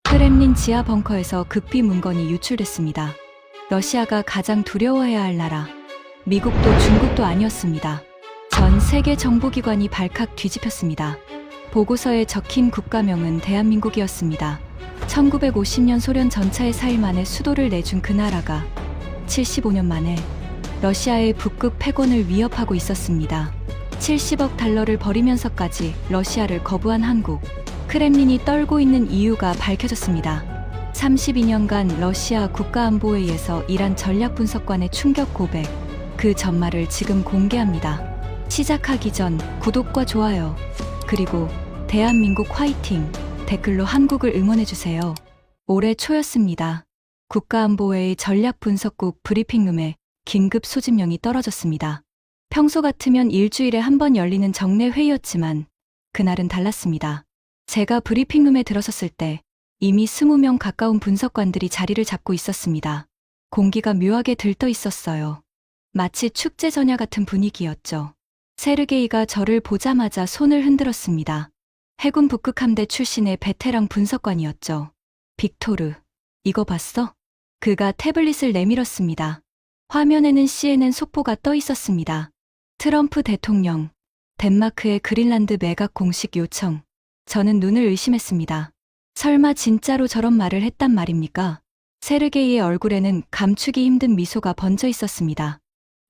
크렘린 지하 벙커에서 극비 문건이 유출됐습니다. 러시아가 가장 두려워해야 할 나라, 미국도 중국도 아니었습니다. 전 세계 정보기관이 발칵 뒤집혔습니다. 보고서에 적힌 국가명은 대한민국이었습니다. 1950년 소련 전차의 4일 만에 수도를 내준 그 나라가 75년 만에 러시아의 북극 패권을 위협하고 있었습니다. 70억 달러를 버리면서까지 러시아를 거부한 한국. 크렘린이 떨고 있는 이유가 밝혀졌습니다. 32년간 러시아 국가안보회의에서 일한 전략분석관의 충격 고백. 그 전말을 지금 공개합니다. 시작하기 전 구독과 좋아요, 그리고 대한민국 화이팅! 댓글로 한국을 응원해주세요. 올해 초였습니다. 국가안보회의 전략분석국 브리핑룸에 긴급 소집령이 떨어졌습니다. 평소 같으면 일주일에 한 번 열리는 정례 회의였지만 그날은 달랐습니다. 제가 브리핑룸에 들어섰을 때 이미 20명 가까운 분석관들이 자리를 잡고 있었습니다. 공기가 묘하게 들떠 있었어요. 마치 축제 전야 같은 분위기였죠. 세르게이가 저를 보자마자 손을 흔들었습니다. 해군 북극 함대 출신의 베테랑 분석관이었죠. 빅토르, 이거 봤어? 그가 태블릿을 내밀었습니다. 화면에는 CNN 속보가 떠 있었습니다. 트럼프 대통령, 덴마크의 그린란드 매각 공식 요청. 저는 눈을 의심했습니다. 설마 진짜로 저런 말을 했단 말입니까? 세르게이의 얼굴에는 감추기 힘든 미소가 번져 있었습니다.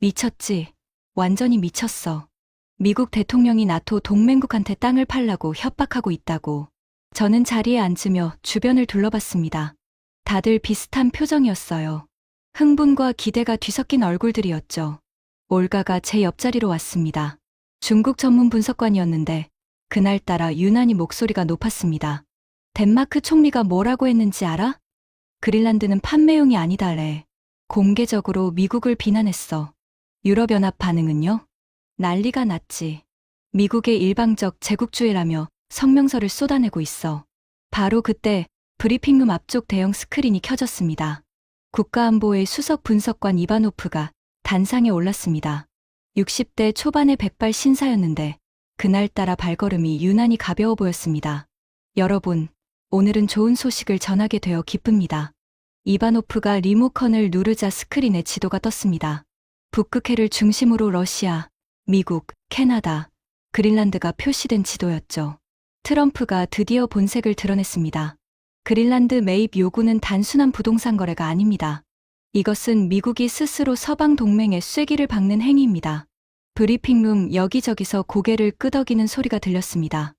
미쳤지. 완전히 미쳤어. 미국 대통령이 나토 동맹국한테 땅을 팔라고 협박하고 있다고. 저는 자리에 앉으며 주변을 둘러봤습니다. 다들 비슷한 표정이었어요. 흥분과 기대가 뒤섞인 얼굴들이었죠. 올가가 제 옆자리로 왔습니다. 중국 전문 분석관이었는데 그날따라 유난히 목소리가 높았습니다. 덴마크 총리가 뭐라고 했는지 알아? 그린란드는 판매용이 아니다래. 공개적으로 미국을 비난했어. 유럽연합 반응은요? 난리가 났지. 미국의 일방적 제국주의라며 성명서를 쏟아내고 있어. 바로 그때 브리핑룸 앞쪽 대형 스크린이 켜졌습니다. 국가안보의 수석 분석관 이바노프가 단상에 올랐습니다. 60대 초반의 백발 신사였는데 그날따라 발걸음이 유난히 가벼워 보였습니다. 여러분, 오늘은 좋은 소식을 전하게 되어 기쁩니다. 이바노프가 리모컨을 누르자 스크린에 지도가 떴습니다. 북극해를 중심으로 러시아, 미국, 캐나다, 그린란드가 표시된 지도였죠. 트럼프가 드디어 본색을 드러냈습니다. 그린란드 매입 요구는 단순한 부동산 거래가 아닙니다. 이것은 미국이 스스로 서방 동맹에 쐐기를 박는 행위입니다. 브리핑룸 여기저기서 고개를 끄덕이는 소리가 들렸습니다.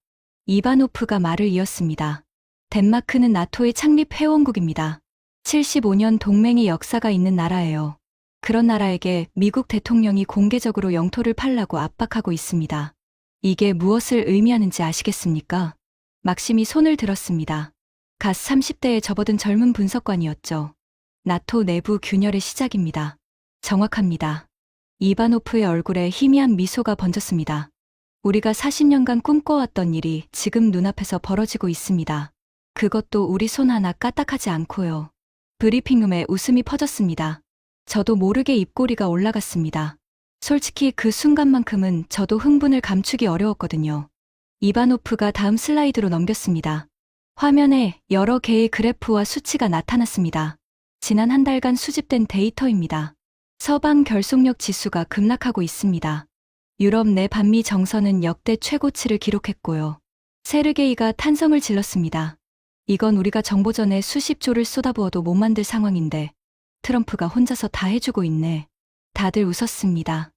이바노프가 말을 이었습니다. 덴마크는 나토의 창립 회원국입니다. 75년 동맹의 역사가 있는 나라예요. 그런 나라에게 미국 대통령이 공개적으로 영토를 팔라고 압박하고 있습니다. 이게 무엇을 의미하는지 아시겠습니까? 막심이 손을 들었습니다. 갓 30대에 접어든 젊은 분석관이었죠. 나토 내부 균열의 시작입니다. 정확합니다. 이바노프의 얼굴에 희미한 미소가 번졌습니다. 우리가 40년간 꿈꿔왔던 일이 지금 눈앞에서 벌어지고 있습니다. 그것도 우리 손 하나 까딱하지 않고요. 브리핑룸에 웃음이 퍼졌습니다. 저도 모르게 입꼬리가 올라갔습니다. 솔직히 그 순간만큼은 저도 흥분을 감추기 어려웠거든요. 이바노프가 다음 슬라이드로 넘겼습니다. 화면에 여러 개의 그래프와 수치가 나타났습니다. 지난 한 달간 수집된 데이터입니다. 서방 결속력 지수가 급락하고 있습니다. 유럽 내 반미 정선은 역대 최고치를 기록했고요. 세르게이가 탄성을 질렀습니다. 이건 우리가 정보전에 수십 조를 쏟아부어도 못 만들 상황인데 트럼프가 혼자서 다 해주고 있네. 다들 웃었습니다.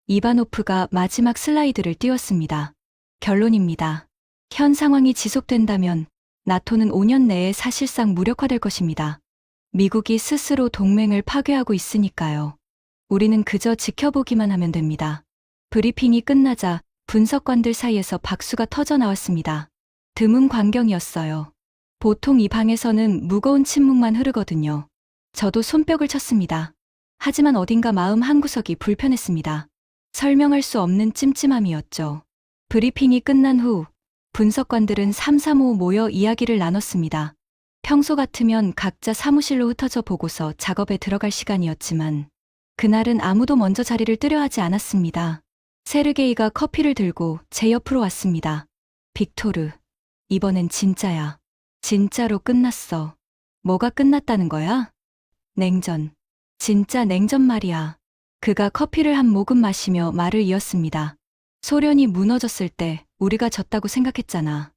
이바노프가 마지막 슬라이드를 띄웠습니다. 결론입니다. 현 상황이 지속된다면 나토는 5년 내에 사실상 무력화될 것입니다. 미국이 스스로 동맹을 파괴하고 있으니까요. 우리는 그저 지켜보기만 하면 됩니다. 브리핑이 끝나자 분석관들 사이에서 박수가 터져 나왔습니다. 드문 광경이었어요. 보통 이 방에서는 무거운 침묵만 흐르거든요. 저도 손뼉을 쳤습니다. 하지만 어딘가 마음 한구석이 불편했습니다. 설명할 수 없는 찜찜함이었죠. 브리핑이 끝난 후 분석관들은 삼삼오오 모여 이야기를 나눴습니다. 평소 같으면 각자 사무실로 흩어져 보고서 작업에 들어갈 시간이었지만 그날은 아무도 먼저 자리를 뜨려 하지 않았습니다. 세르게이가 커피를 들고 제 옆으로 왔습니다. 빅토르, 이번엔 진짜야. 진짜로 끝났어. 뭐가 끝났다는 거야? 냉전. 진짜 냉전 말이야. 그가 커피를 한 모금 마시며 말을 이었습니다. 소련이 무너졌을 때 우리가 졌다고 생각했잖아.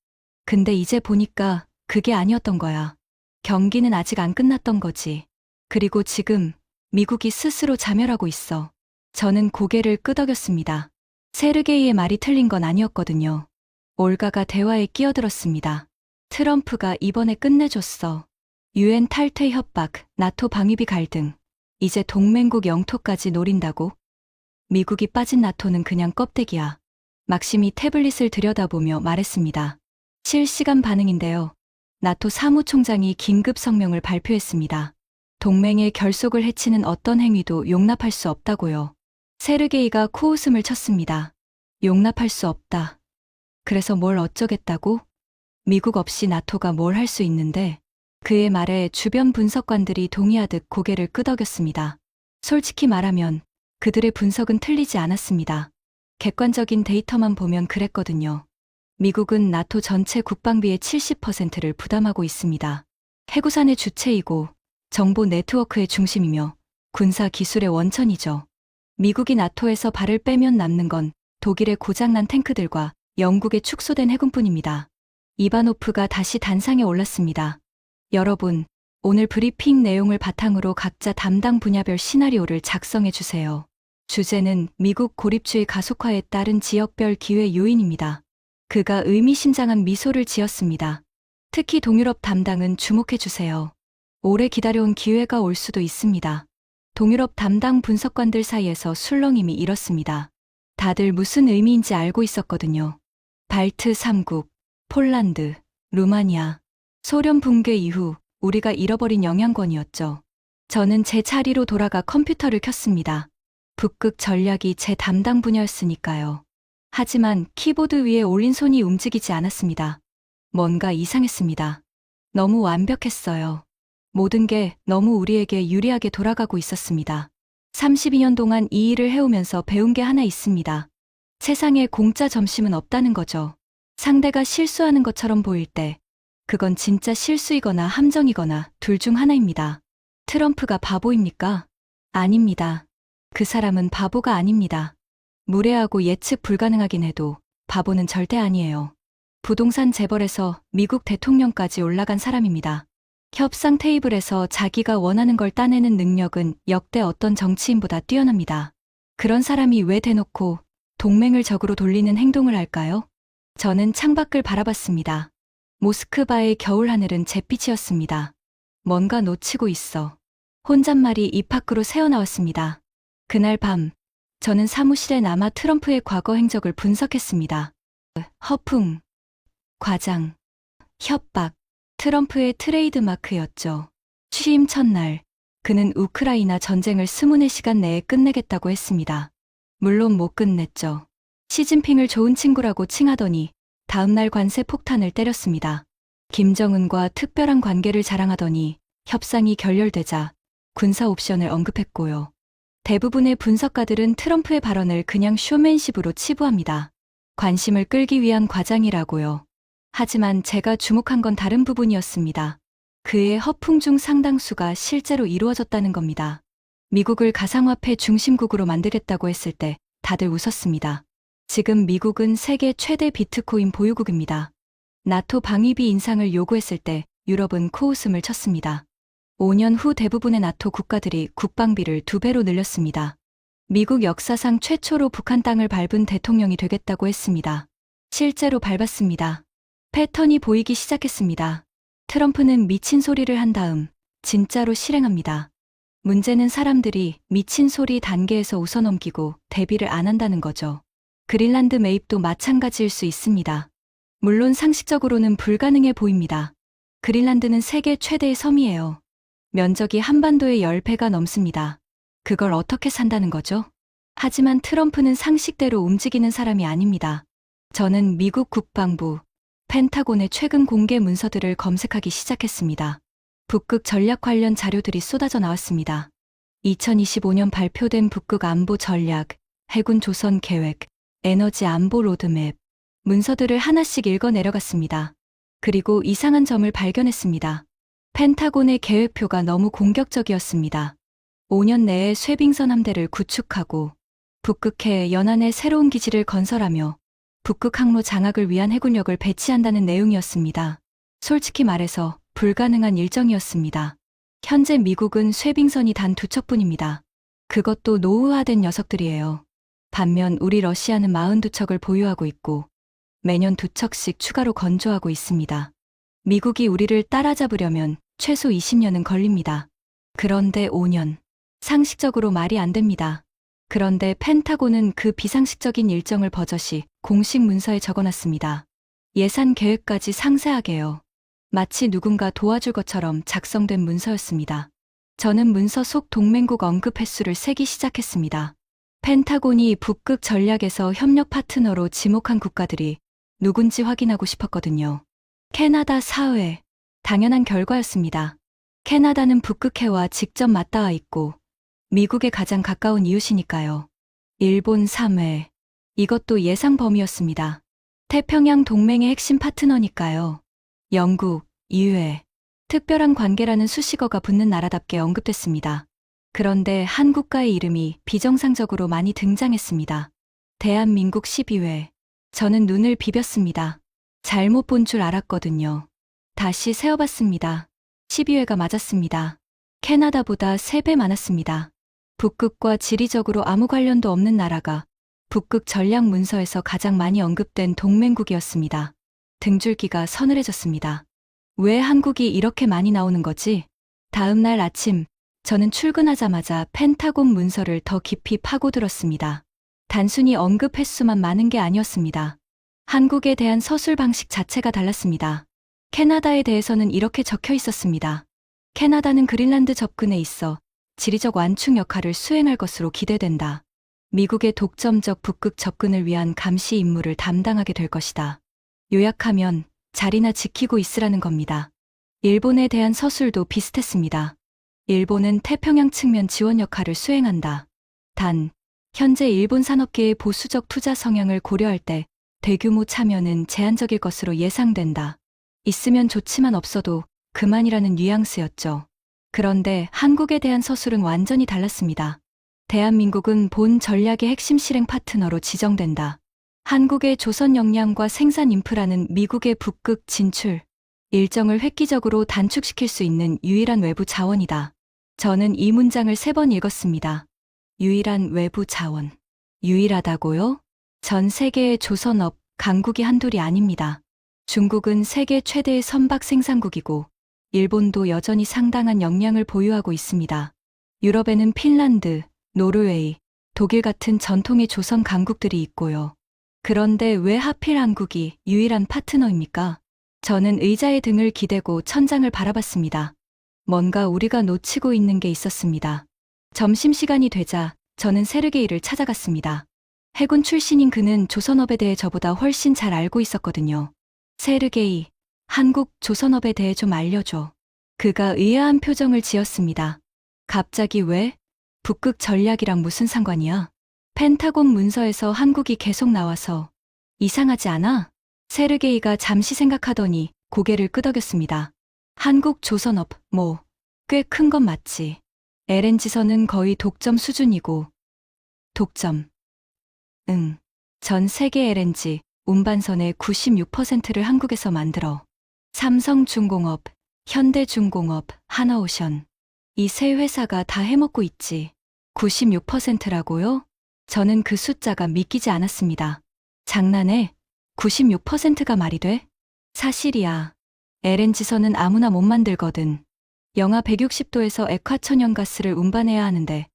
근데 이제 보니까 그게 아니었던 거야. 경기는 아직 안 끝났던 거지. 그리고 지금 미국이 스스로 자멸하고 있어. 저는 고개를 끄덕였습니다. 세르게이의 말이 틀린 건 아니었거든요. 올가가 대화에 끼어들었습니다. 트럼프가 이번에 끝내줬어. 유엔 탈퇴 협박, 나토 방위비 갈등. 이제 동맹국 영토까지 노린다고? 미국이 빠진 나토는 그냥 껍데기야. 막심이 태블릿을 들여다보며 말했습니다. 실시간 반응인데요. 나토 사무총장이 긴급 성명을 발표했습니다. 동맹의 결속을 해치는 어떤 행위도 용납할 수 없다고요. 세르게이가 코웃음을 쳤습니다. 용납할 수 없다. 그래서 뭘 어쩌겠다고? 미국 없이 나토가 뭘 할 수 있는데? 그의 말에 주변 분석관들이 동의하듯 고개를 끄덕였습니다. 솔직히 말하면 그들의 분석은 틀리지 않았습니다. 객관적인 데이터만 보면 그랬거든요. 미국은 나토 전체 국방비의 70%를 부담하고 있습니다. 해구산의 주체이고 정보 네트워크의 중심이며 군사 기술의 원천이죠. 미국이 나토에서 발을 빼면 남는 건 독일의 고장난 탱크들과 영국의 축소된 해군뿐입니다. 이바노프가 다시 단상에 올랐습니다. 여러분, 오늘 브리핑 내용을 바탕으로 각자 담당 분야별 시나리오를 작성해 주세요. 주제는 미국 고립주의 가속화에 따른 지역별 기회 요인입니다. 그가 의미심장한 미소를 지었습니다. 특히 동유럽 담당은 주목해 주세요. 오래 기다려온 기회가 올 수도 있습니다. 동유럽 담당 분석관들 사이에서 술렁임이 일었습니다. 다들 무슨 의미인지 알고 있었거든요. 발트 3국, 폴란드, 루마니아, 소련 붕괴 이후 우리가 잃어버린 영향권이었죠. 저는 제 자리로 돌아가 컴퓨터를 켰습니다. 북극 전략이 제 담당 분야였으니까요. 하지만 키보드 위에 올린 손이 움직이지 않았습니다. 뭔가 이상했습니다. 너무 완벽했어요. 모든 게 너무 우리에게 유리하게 돌아가고 있었습니다. 32년 동안 이 일을 해오면서 배운 게 하나 있습니다. 세상에 공짜 점심은 없다는 거죠. 상대가 실수하는 것처럼 보일 때 그건 진짜 실수이거나 함정이거나 둘 중 하나입니다. 트럼프가 바보입니까? 아닙니다. 그 사람은 바보가 아닙니다. 무례하고 예측 불가능하긴 해도 바보는 절대 아니에요. 부동산 재벌에서 미국 대통령까지 올라간 사람입니다. 협상 테이블에서 자기가 원하는 걸 따내는 능력은 역대 어떤 정치인보다 뛰어납니다. 그런 사람이 왜 대놓고 동맹을 적으로 돌리는 행동을 할까요? 저는 창밖을 바라봤습니다. 모스크바의 겨울 하늘은 잿빛이었습니다. 뭔가 놓치고 있어. 혼잣말이 입 밖으로 새어나왔습니다. 그날 밤, 저는 사무실에 남아 트럼프의 과거 행적을 분석했습니다. 허풍, 과장, 협박, 트럼프의 트레이드마크였죠. 취임 첫날, 그는 우크라이나 전쟁을 24시간 내에 끝내겠다고 했습니다. 물론 못 끝냈죠. 시진핑을 좋은 친구라고 칭하더니 다음날 관세 폭탄을 때렸습니다. 김정은과 특별한 관계를 자랑하더니 협상이 결렬되자 군사 옵션을 언급했고요. 대부분의 분석가들은 트럼프의 발언을 그냥 쇼맨십으로 치부합니다. 관심을 끌기 위한 과장이라고요. 하지만 제가 주목한 건 다른 부분이었습니다. 그의 허풍 중 상당수가 실제로 이루어졌다는 겁니다. 미국을 가상화폐 중심국으로 만들겠다고 했을 때 다들 웃었습니다. 지금 미국은 세계 최대 비트코인 보유국입니다. 나토 방위비 인상을 요구했을 때 유럽은 코웃음을 쳤습니다. 5년 후 대부분의 나토 국가들이 국방비를 2배로 늘렸습니다. 미국 역사상 최초로 북한 땅을 밟은 대통령이 되겠다고 했습니다. 실제로 밟았습니다. 패턴이 보이기 시작했습니다. 트럼프는 미친 소리를 한 다음 진짜로 실행합니다. 문제는 사람들이 미친 소리 단계에서 웃어넘기고 대비를 안 한다는 거죠. 그린란드 매입도 마찬가지일 수 있습니다. 물론 상식적으로는 불가능해 보입니다. 그린란드는 세계 최대의 섬이에요. 면적이 한반도의 10배가 넘습니다. 그걸 어떻게 산다는 거죠? 하지만 트럼프는 상식대로 움직이는 사람이 아닙니다. 저는 미국 국방부, 펜타곤의 최근 공개 문서들을 검색하기 시작했습니다. 북극 전략 관련 자료들이 쏟아져 나왔습니다. 2025년 발표된 북극 안보 전략, 해군 조선 계획, 에너지 안보 로드맵, 문서들을 하나씩 읽어 내려갔습니다. 그리고 이상한 점을 발견했습니다. 펜타곤의 계획표가 너무 공격적이었습니다. 5년 내에 쇠빙선 함대를 구축하고 북극해 연안에 새로운 기지를 건설하며 북극 항로 장악을 위한 해군력을 배치한다는 내용이었습니다. 솔직히 말해서 불가능한 일정이었습니다. 현재 미국은 쇠빙선이 단 2척뿐입니다. 그것도 노후화된 녀석들이에요. 반면 우리 러시아는 42척을 보유하고 있고 매년 2척씩 추가로 건조하고 있습니다. 미국이 우리를 따라잡으려면 최소 20년은 걸립니다. 그런데 5년. 상식적으로 말이 안 됩니다. 그런데 펜타곤은 그 비상식적인 일정을 버젓이 공식 문서에 적어놨습니다. 예산 계획까지 상세하게요. 마치 누군가 도와줄 것처럼 작성된 문서였습니다. 저는 문서 속 동맹국 언급 횟수를 세기 시작했습니다. 펜타곤이 북극 전략에서 협력 파트너로 지목한 국가들이 누군지 확인하고 싶었거든요. 캐나다 4회. 당연한 결과였습니다. 캐나다는 북극해와 직접 맞닿아 있고 미국에 가장 가까운 이웃이니까요. 일본 3회. 이것도 예상 범위였습니다. 태평양 동맹의 핵심 파트너니까요. 영국 2회. 특별한 관계라는 수식어가 붙는 나라답게 언급됐습니다. 그런데 한 국가의 이름이 비정상적으로 많이 등장했습니다. 대한민국 12회. 저는 눈을 비볐습니다. 잘못 본 줄 알았거든요. 다시 세어봤습니다. 12회가 맞았습니다. 캐나다보다 3배 많았습니다. 북극과 지리적으로 아무 관련도 없는 나라가 북극 전략 문서에서 가장 많이 언급된 동맹국이었습니다. 등줄기가 서늘해졌습니다. 왜 한국이 이렇게 많이 나오는 거지? 다음 날 아침, 저는 출근하자마자 펜타곤 문서를 더 깊이 파고들었습니다. 단순히 언급 횟수만 많은 게 아니었습니다. 한국에 대한 서술 방식 자체가 달랐습니다. 캐나다에 대해서는 이렇게 적혀 있었습니다. 캐나다는 그린란드 접근에 있어 지리적 완충 역할을 수행할 것으로 기대된다. 미국의 독점적 북극 접근을 위한 감시 임무를 담당하게 될 것이다. 요약하면 자리나 지키고 있으라는 겁니다. 일본에 대한 서술도 비슷했습니다. 일본은 태평양 측면 지원 역할을 수행한다. 단, 현재 일본 산업계의 보수적 투자 성향을 고려할 때 대규모 참여는 제한적일 것으로 예상된다. 있으면 좋지만 없어도 그만이라는 뉘앙스였죠. 그런데 한국에 대한 서술은 완전히 달랐습니다. 대한민국은 본 전략의 핵심 실행 파트너로 지정된다. 한국의 조선 역량과 생산 인프라는 미국의 북극 진출, 일정을 획기적으로 단축시킬 수 있는 유일한 외부 자원이다. 저는 이 문장을 3번 읽었습니다. 유일한 외부 자원. 유일하다고요? 전 세계의 조선업, 강국이 한둘이 아닙니다. 중국은 세계 최대의 선박 생산국이고 일본도 여전히 상당한 역량을 보유하고 있습니다. 유럽에는 핀란드, 노르웨이, 독일 같은 전통의 조선 강국들이 있고요. 그런데 왜 하필 한국이 유일한 파트너입니까? 저는 의자에 등을 기대고 천장을 바라봤습니다. 뭔가 우리가 놓치고 있는 게 있었습니다. 점심시간이 되자 저는 세르게이를 찾아갔습니다. 해군 출신인 그는 조선업에 대해 저보다 훨씬 잘 알고 있었거든요. 세르게이, 한국 조선업에 대해 좀 알려줘. 그가 의아한 표정을 지었습니다. 갑자기 왜? 북극 전략이랑 무슨 상관이야? 펜타곤 문서에서 한국이 계속 나와서 이상하지 않아? 세르게이가 잠시 생각하더니 고개를 끄덕였습니다. 한국 조선업, 꽤 큰 건 맞지. LNG선은 거의 독점 수준이고. 독점. 전 세계 LNG, 운반선의 96%를 한국에서 만들어. 삼성중공업, 현대중공업, 하나오션. 이 세 회사가 다 해먹고 있지. 96%라고요? 저는 그 숫자가 믿기지 않았습니다. 장난해? 96%가 말이 돼? 사실이야. LNG선은 아무나 못 만들거든. 영하 160도에서 액화천연가스를 운반해야 하는데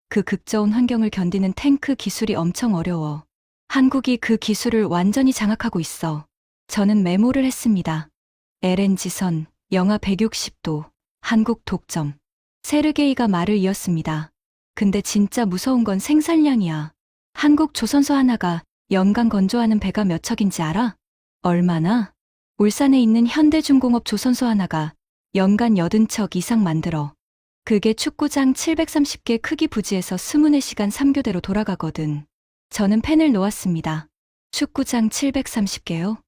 그 극저온 환경을 견디는 탱크 기술이 엄청 어려워. 한국이 그 기술을 완전히 장악하고 있어. 저는 메모를 했습니다. LNG선, 영하 160도, 한국 독점. 세르게이가 말을 이었습니다. 근데 진짜 무서운 건 생산량이야. 한국 조선소 하나가 연간 건조하는 배가 몇 척인지 알아? 얼마나? 울산에 있는 현대중공업 조선소 하나가 연간 80척 이상 만들어. 그게 축구장 730개 크기 부지에서 24시간 3교대로 돌아가거든. 저는 펜을 놓았습니다. 축구장 730개요?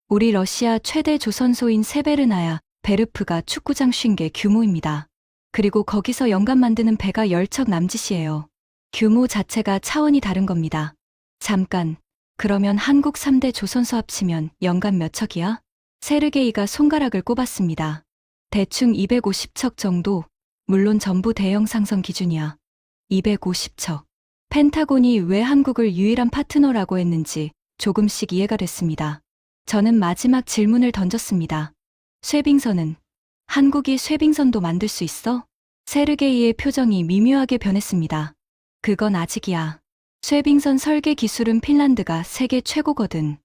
우리 러시아 최대 조선소인 세베르나야 베르프가 축구장 쉰 게 규모입니다. 그리고 거기서 연간 만드는 배가 10척 남짓이에요. 규모 자체가 차원이 다른 겁니다. 잠깐, 그러면 한국 3대 조선소 합치면 연간 몇 척이야? 세르게이가 손가락을 꼽았습니다. 대충 250척 정도, 물론 전부 대형 상선 기준이야. 250척. 펜타곤이 왜 한국을 유일한 파트너라고 했는지 조금씩 이해가 됐습니다. 저는 마지막 질문을 던졌습니다. 쇠빙선은? 한국이 쇠빙선도 만들 수 있어? 세르게이의 표정이 미묘하게 변했습니다. 그건 아직이야. 쇠빙선 설계 기술은 핀란드가 세계 최고거든.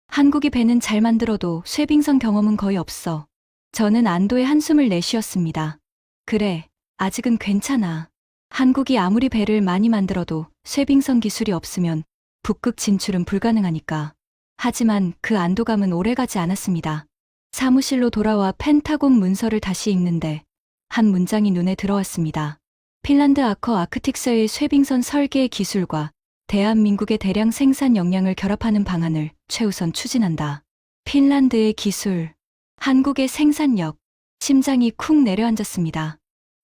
한국이 배는 잘 만들어도 쇠빙선 경험은 거의 없어. 저는 안도의 한숨을 내쉬었습니다. 그래, 아직은 괜찮아. 한국이 아무리 배를 많이 만들어도 쇠빙선 기술이 없으면 북극 진출은 불가능하니까. 하지만 그 안도감은 오래가지 않았습니다. 사무실로 돌아와 펜타곤 문서를 다시 읽는데 한 문장이 눈에 들어왔습니다. 핀란드 아커 아크틱스의 쇠빙선 설계의 기술과 대한민국의 대량 생산 역량을 결합하는 방안을 최우선 추진한다. 핀란드의 기술, 한국의 생산력, 심장이 쿵 내려앉았습니다.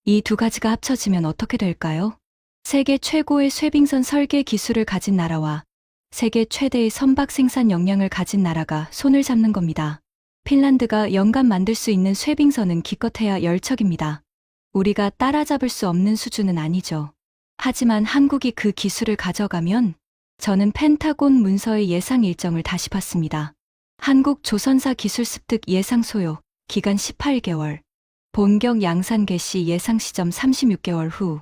이 두 가지가 합쳐지면 어떻게 될까요? 세계 최고의 쇠빙선 설계 기술을 가진 나라와 세계 최대의 선박 생산 역량을 가진 나라가 손을 잡는 겁니다. 핀란드가 연간 만들 수 있는 쇠빙선은 기껏해야 10척입니다. 우리가 따라잡을 수 없는 수준은 아니죠. 하지만 한국이 그 기술을 가져가면 저는 펜타곤 문서의 예상 일정을 다시 봤습니다. 한국 조선사 기술 습득 예상 소요, 기간 18개월. 본격 양산 개시 예상 시점 36개월 후.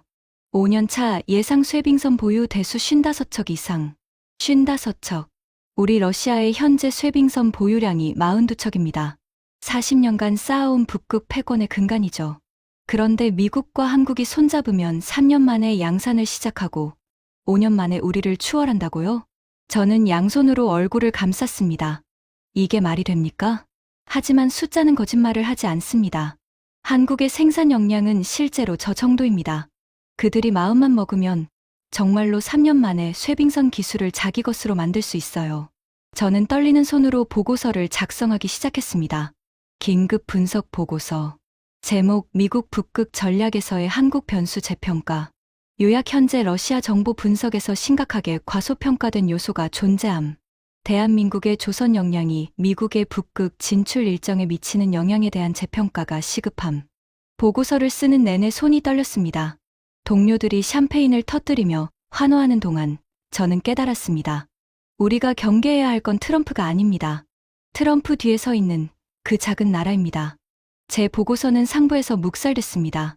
5년 차 예상 쇠빙선 보유 대수 55척 이상. 55척. 우리 러시아의 현재 쇠빙선 보유량이 42척입니다. 40년간 쌓아온 북극 패권의 근간이죠. 그런데 미국과 한국이 손잡으면 3년 만에 양산을 시작하고 5년 만에 우리를 추월한다고요? 저는 양손으로 얼굴을 감쌌습니다. 이게 말이 됩니까? 하지만 숫자는 거짓말을 하지 않습니다. 한국의 생산 역량은 실제로 저 정도입니다. 그들이 마음만 먹으면 정말로 3년 만에 쇠빙선 기술을 자기 것으로 만들 수 있어요. 저는 떨리는 손으로 보고서를 작성하기 시작했습니다. 긴급 분석 보고서. 제목 미국 북극 전략에서의 한국 변수 재평가. 요약 현재 러시아 정보 분석에서 심각하게 과소평가된 요소가 존재함. 대한민국의 조선 역량이 미국의 북극 진출 일정에 미치는 영향에 대한 재평가가 시급함. 보고서를 쓰는 내내 손이 떨렸습니다. 동료들이 샴페인을 터뜨리며 환호하는 동안 저는 깨달았습니다. 우리가 경계해야 할 건 트럼프가 아닙니다. 트럼프 뒤에 서 있는 그 작은 나라입니다. 제 보고서는 상부에서 묵살됐습니다.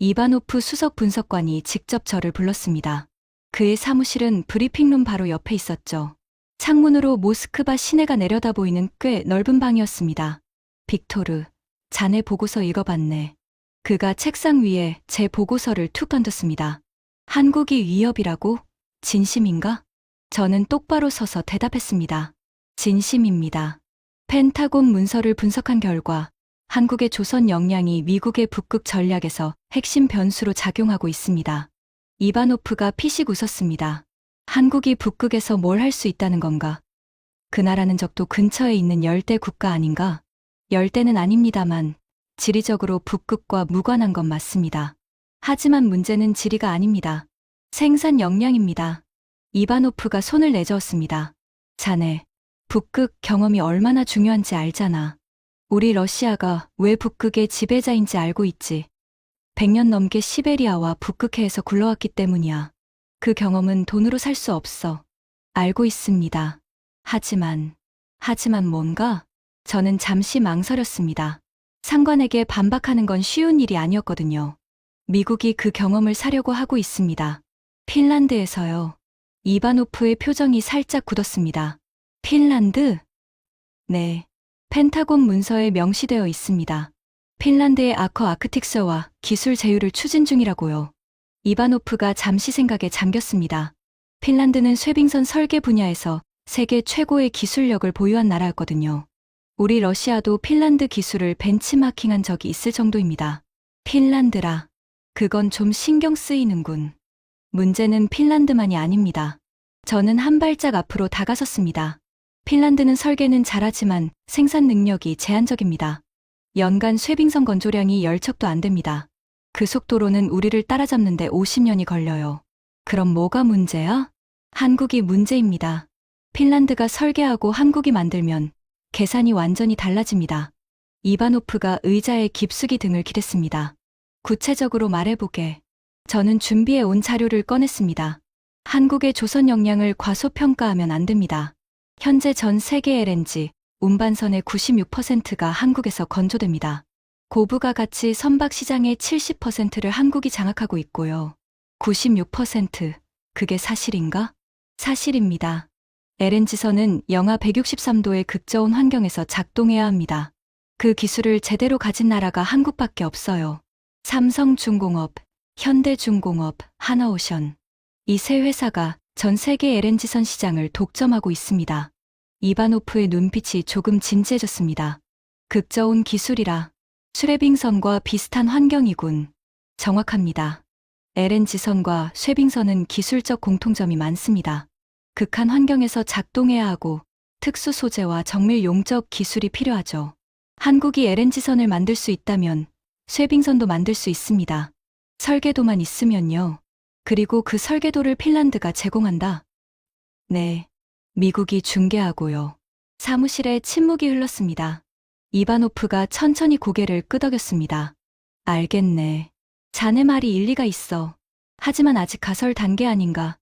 이바노프 수석 분석관이 직접 저를 불렀습니다. 그의 사무실은 브리핑룸 바로 옆에 있었죠. 창문으로 모스크바 시내가 내려다 보이는 꽤 넓은 방이었습니다. 빅토르, 자네 보고서 읽어봤네. 그가 책상 위에 제 보고서를 툭 던졌습니다. 한국이 위협이라고? 진심인가? 저는 똑바로 서서 대답했습니다. 진심입니다. 펜타곤 문서를 분석한 결과 한국의 조선 역량이 미국의 북극 전략에서 핵심 변수로 작용하고 있습니다. 이바노프가 피식 웃었습니다. 한국이 북극에서 뭘 할 수 있다는 건가? 그 나라는 적도 근처에 있는 열대 국가 아닌가? 열대는 아닙니다만 지리적으로 북극과 무관한 건 맞습니다. 하지만 문제는 지리가 아닙니다. 생산 역량입니다. 이바노프가 손을 내저었습니다. 자네, 북극 경험이 얼마나 중요한지 알잖아. 우리 러시아가 왜 북극의 지배자인지 알고 있지. 100년 넘게 시베리아와 북극해에서 굴러왔기 때문이야. 그 경험은 돈으로 살 수 없어. 알고 있습니다. 하지만 뭔가? 저는 잠시 망설였습니다. 상관에게 반박하는 건 쉬운 일이 아니었거든요. 미국이 그 경험을 사려고 하고 있습니다. 핀란드에서요. 이바노프의 표정이 살짝 굳었습니다. 핀란드? 네. 펜타곤 문서에 명시되어 있습니다. 핀란드의 아커 아크틱스와 기술 제휴를 추진 중이라고요. 이바노프가 잠시 생각에 잠겼습니다. 핀란드는 쇠빙선 설계 분야에서 세계 최고의 기술력을 보유한 나라였거든요. 우리 러시아도 핀란드 기술을 벤치마킹한 적이 있을 정도입니다. 핀란드라. 그건 좀 신경 쓰이는군. 문제는 핀란드만이 아닙니다. 저는 한 발짝 앞으로 다가섰습니다. 핀란드는 설계는 잘하지만 생산 능력이 제한적입니다. 연간 쇠빙선 건조량이 10척도 안 됩니다. 그 속도로는 우리를 따라잡는데 50년이 걸려요. 그럼 뭐가 문제야? 한국이 문제입니다. 핀란드가 설계하고 한국이 만들면 계산이 완전히 달라집니다. 이바노프가 의자에 깊숙이 등을 기댔습니다. 구체적으로 말해보게. 저는 준비해 온 자료를 꺼냈습니다. 한국의 조선 역량을 과소평가하면 안 됩니다. 현재 전 세계 LNG, 운반선의 96%가 한국에서 건조됩니다. 고부가 가치 선박 시장의 70%를 한국이 장악하고 있고요. 96%, 그게 사실인가? 사실입니다. LNG선은 영하 163도의 극저온 환경에서 작동해야 합니다. 그 기술을 제대로 가진 나라가 한국밖에 없어요. 삼성중공업, 현대중공업, 하나오션. 이 세 회사가 전 세계 LNG선 시장을 독점하고 있습니다. 이바노프의 눈빛이 조금 진지해졌습니다. 극저온 기술이라 쇠빙선과 비슷한 환경이군. 정확합니다. LNG선과 쇠빙선은 기술적 공통점이 많습니다. 극한 환경에서 작동해야 하고 특수 소재와 정밀 용접 기술이 필요하죠. 한국이 LNG선을 만들 수 있다면 쇠빙선도 만들 수 있습니다. 설계도만 있으면요. 그리고 그 설계도를 핀란드가 제공한다. 네. 미국이 중개하고요. 사무실에 침묵이 흘렀습니다. 이바노프가 천천히 고개를 끄덕였습니다. 알겠네. 자네 말이 일리가 있어. 하지만 아직 가설 단계 아닌가.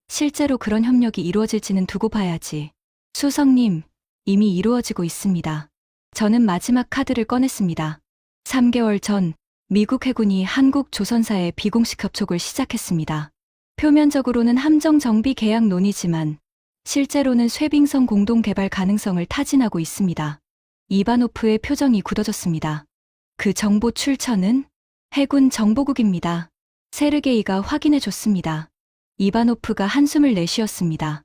실제로 그런 협력이 이루어질지는 두고 봐야지. 수석님, 이미 이루어지고 있습니다. 저는 마지막 카드를 꺼냈습니다. 3개월 전 미국 해군이 한국 조선사의 비공식 협촉을 시작했습니다. 표면적으로는 함정 정비 계약 논의지만 실제로는 쇠빙선 공동 개발 가능성을 타진하고 있습니다. 이바노프의 표정이 굳어졌습니다. 그 정보 출처는 해군 정보국입니다. 세르게이가 확인해 줬습니다. 이바노프가 한숨을 내쉬었습니다.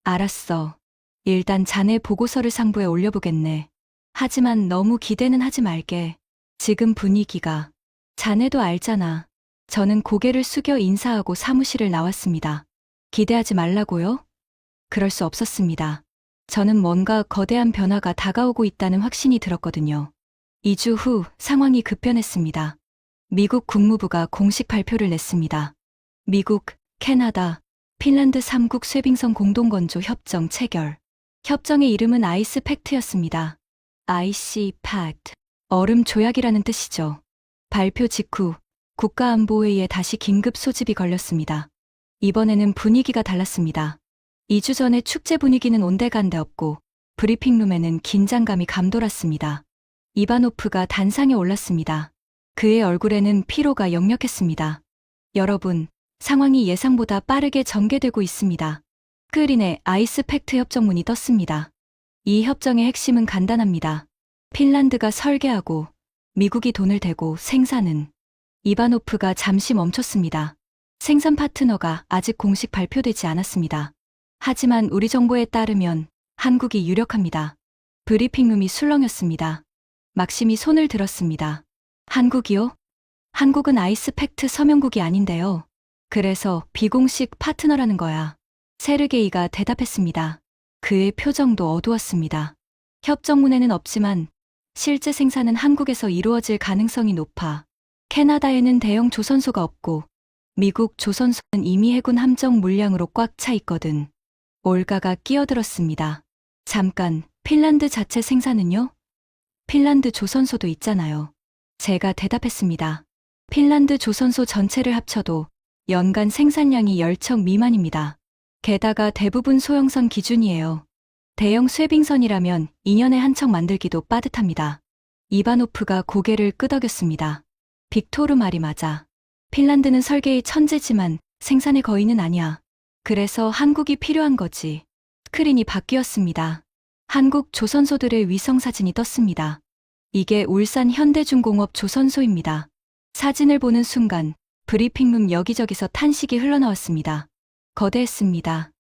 알았어. 일단 자네 보고서를 상부에 올려보겠네. 하지만 너무 기대는 하지 말게. 지금 분위기가. 자네도 알잖아. 저는 고개를 숙여 인사하고 사무실을 나왔습니다. 기대하지 말라고요? 그럴 수 없었습니다. 저는 뭔가 거대한 변화가 다가오고 있다는 확신이 들었거든요. 2주 후 상황이 급변했습니다. 미국 국무부가 공식 발표를 냈습니다. 미국, 캐나다, 핀란드 3국 쇠빙선 공동건조 협정 체결. 협정의 이름은 아이스 팩트였습니다. IC 팩트. 얼음 조약이라는 뜻이죠. 발표 직후 국가안보회의에 다시 긴급 소집이 걸렸습니다. 이번에는 분위기가 달랐습니다. 2주 전에 축제 분위기는 온데간데 없고 브리핑룸에는 긴장감이 감돌았습니다. 이바노프가 단상에 올랐습니다. 그의 얼굴에는 피로가 역력했습니다. 여러분, 상황이 예상보다 빠르게 전개되고 있습니다. 스크린에 아이스 팩트 협정문이 떴습니다. 이 협정의 핵심은 간단합니다. 핀란드가 설계하고 미국이 돈을 대고 생산은. 이바노프가 잠시 멈췄습니다. 생산 파트너가 아직 공식 발표되지 않았습니다. 하지만 우리 정보에 따르면 한국이 유력합니다. 브리핑룸이 술렁였습니다. 막심이 손을 들었습니다. 한국이요? 한국은 아이스 팩트 서명국이 아닌데요. 그래서 비공식 파트너라는 거야. 세르게이가 대답했습니다. 그의 표정도 어두웠습니다. 협정문에는 없지만 실제 생산은 한국에서 이루어질 가능성이 높아. 캐나다에는 대형 조선소가 없고 미국 조선소는 이미 해군 함정 물량으로 꽉 차 있거든. 올가가 끼어들었습니다. 잠깐, 핀란드 자체 생산은요? 핀란드 조선소도 있잖아요. 제가 대답했습니다. 핀란드 조선소 전체를 합쳐도 연간 생산량이 10척 미만입니다. 게다가 대부분 소형선 기준이에요. 대형 쇠빙선이라면 2년에 한 척 만들기도 빠듯합니다. 이바노프가 고개를 끄덕였습니다. 빅토르 말이 맞아. 핀란드는 설계의 천재지만 생산의 거인은 아니야. 그래서 한국이 필요한 거지. 스크린이 바뀌었습니다. 한국 조선소들의 위성사진이 떴습니다. 이게 울산 현대중공업 조선소입니다. 사진을 보는 순간 브리핑룸 여기저기서 탄식이 흘러나왔습니다. 거대했습니다.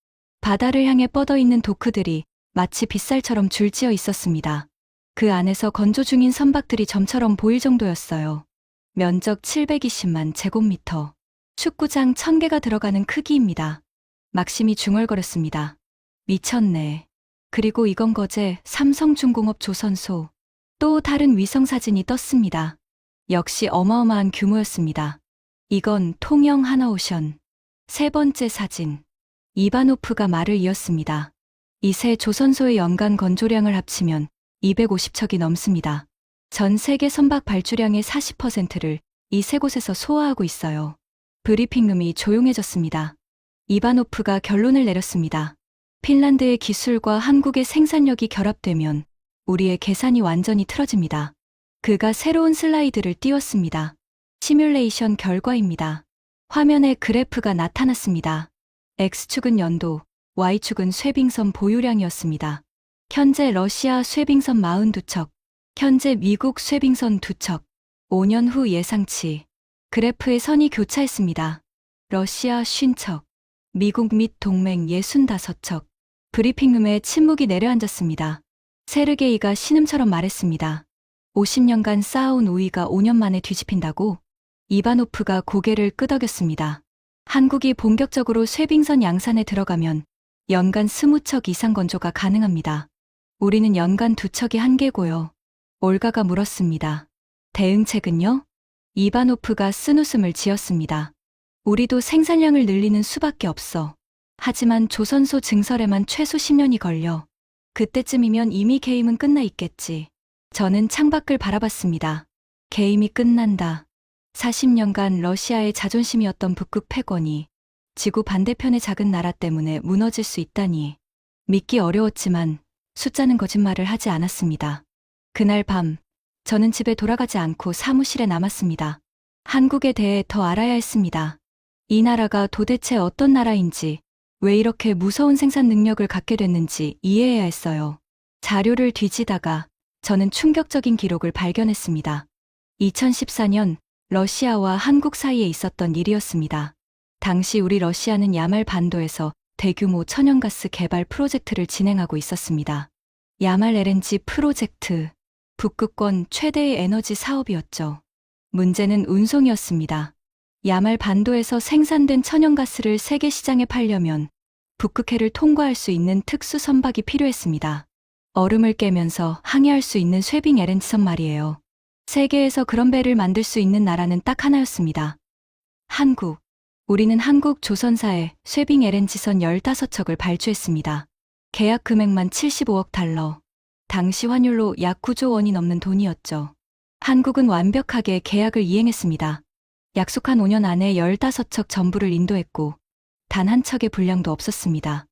바다를 향해 뻗어있는 도크들이 마치 빗살처럼 줄지어 있었습니다. 그 안에서 건조 중인 선박들이 점처럼 보일 정도였어요. 면적 720만 제곱미터. 축구장 1000개가 들어가는 크기입니다. 막심이 중얼거렸습니다. 미쳤네. 그리고 이건 거제 삼성중공업 조선소. 또 다른 위성사진이 떴습니다. 역시 어마어마한 규모였습니다. 이건 통영 하나오션. 세 번째 사진. 이바노프가 말을 이었습니다. 이 세 조선소의 연간 건조량을 합치면 250척이 넘습니다. 전 세계 선박 발주량의 40%를 이 세 곳에서 소화하고 있어요. 브리핑룸이 조용해졌습니다. 이바노프가 결론을 내렸습니다. 핀란드의 기술과 한국의 생산력이 결합되면 우리의 계산이 완전히 틀어집니다. 그가 새로운 슬라이드를 띄웠습니다. 시뮬레이션 결과입니다. 화면에 그래프가 나타났습니다. X축은 연도, Y축은 쇠빙선 보유량이었습니다. 현재 러시아 쇠빙선 42척, 현재 미국 쇠빙선 2척, 5년 후 예상치. 그래프의 선이 교차했습니다. 러시아 50척, 미국 및 동맹 65척. 브리핑룸에 침묵이 내려앉았습니다. 세르게이가 신음처럼 말했습니다. 50년간 쌓아온 우위가 5년 만에 뒤집힌다고? 이바노프가 고개를 끄덕였습니다. 한국이 본격적으로 쇠빙선 양산에 들어가면 연간 20척 이상 건조가 가능합니다. 우리는 연간 2척이 한계고요. 올가가 물었습니다. 대응책은요? 이바노프가 쓴웃음을 지었습니다. 우리도 생산량을 늘리는 수밖에 없어. 하지만 조선소 증설에만 최소 10년이 걸려. 그때쯤이면 이미 개임은 끝나 있겠지. 저는 창밖을 바라봤습니다. 개임이 끝난다. 40년간 러시아의 자존심이었던 북극 패권이 지구 반대편의 작은 나라 때문에 무너질 수 있다니. 믿기 어려웠지만 숫자는 거짓말을 하지 않았습니다. 그날 밤, 저는 집에 돌아가지 않고 사무실에 남았습니다. 한국에 대해 더 알아야 했습니다. 이 나라가 도대체 어떤 나라인지, 왜 이렇게 무서운 생산 능력을 갖게 됐는지 이해해야 했어요. 자료를 뒤지다가 저는 충격적인 기록을 발견했습니다. 2014년 러시아와 한국 사이에 있었던 일이었습니다. 당시 우리 러시아는 야말 반도에서 대규모 천연가스 개발 프로젝트를 진행하고 있었습니다. 야말 LNG 프로젝트, 북극권 최대의 에너지 사업이었죠. 문제는 운송이었습니다. 야말 반도에서 생산된 천연가스를 세계 시장에 팔려면 북극해를 통과할 수 있는 특수 선박이 필요했습니다. 얼음을 깨면서 항해할 수 있는 쇠빙 LNG선 말이에요. 세계에서 그런 배를 만들 수 있는 나라는 딱 하나였습니다. 한국. 우리는 한국 조선사에 쇠빙 LNG선 15척을 발주했습니다. 계약 금액만 75억 달러. 당시 환율로 약 9조 원이 넘는 돈이었죠. 한국은 완벽하게 계약을 이행했습니다. 약속한 5년 안에 15척 전부를 인도했고 단 한 척의 불량도 없었습니다.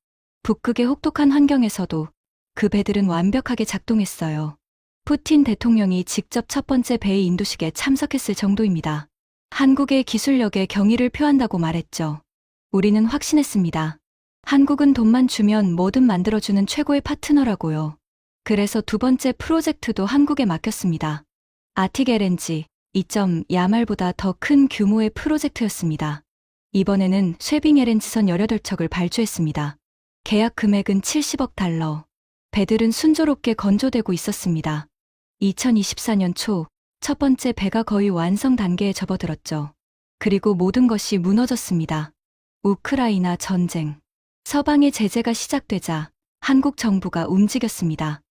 북극의 혹독한 환경에서도 그 배들은 완벽하게 작동했어요. 푸틴 대통령이 직접 첫 번째 배의 인도식에 참석했을 정도입니다. 한국의 기술력에 경의를 표한다고 말했죠. 우리는 확신했습니다. 한국은 돈만 주면 뭐든 만들어주는 최고의 파트너라고요. 그래서 두 번째 프로젝트도 한국에 맡겼습니다. 아틱 LNG, 2점 야말보다 더 큰 규모의 프로젝트였습니다. 이번에는 쇠빙 LNG선 18척을 발주했습니다. 계약 금액은 70억 달러. 배들은 순조롭게 건조되고 있었습니다. 2024년 초, 첫 번째 배가 거의 완성 단계에 접어들었죠. 그리고 모든 것이 무너졌습니다. 우크라이나 전쟁. 서방의 제재가 시작되자 한국 정부가 움직였습니다.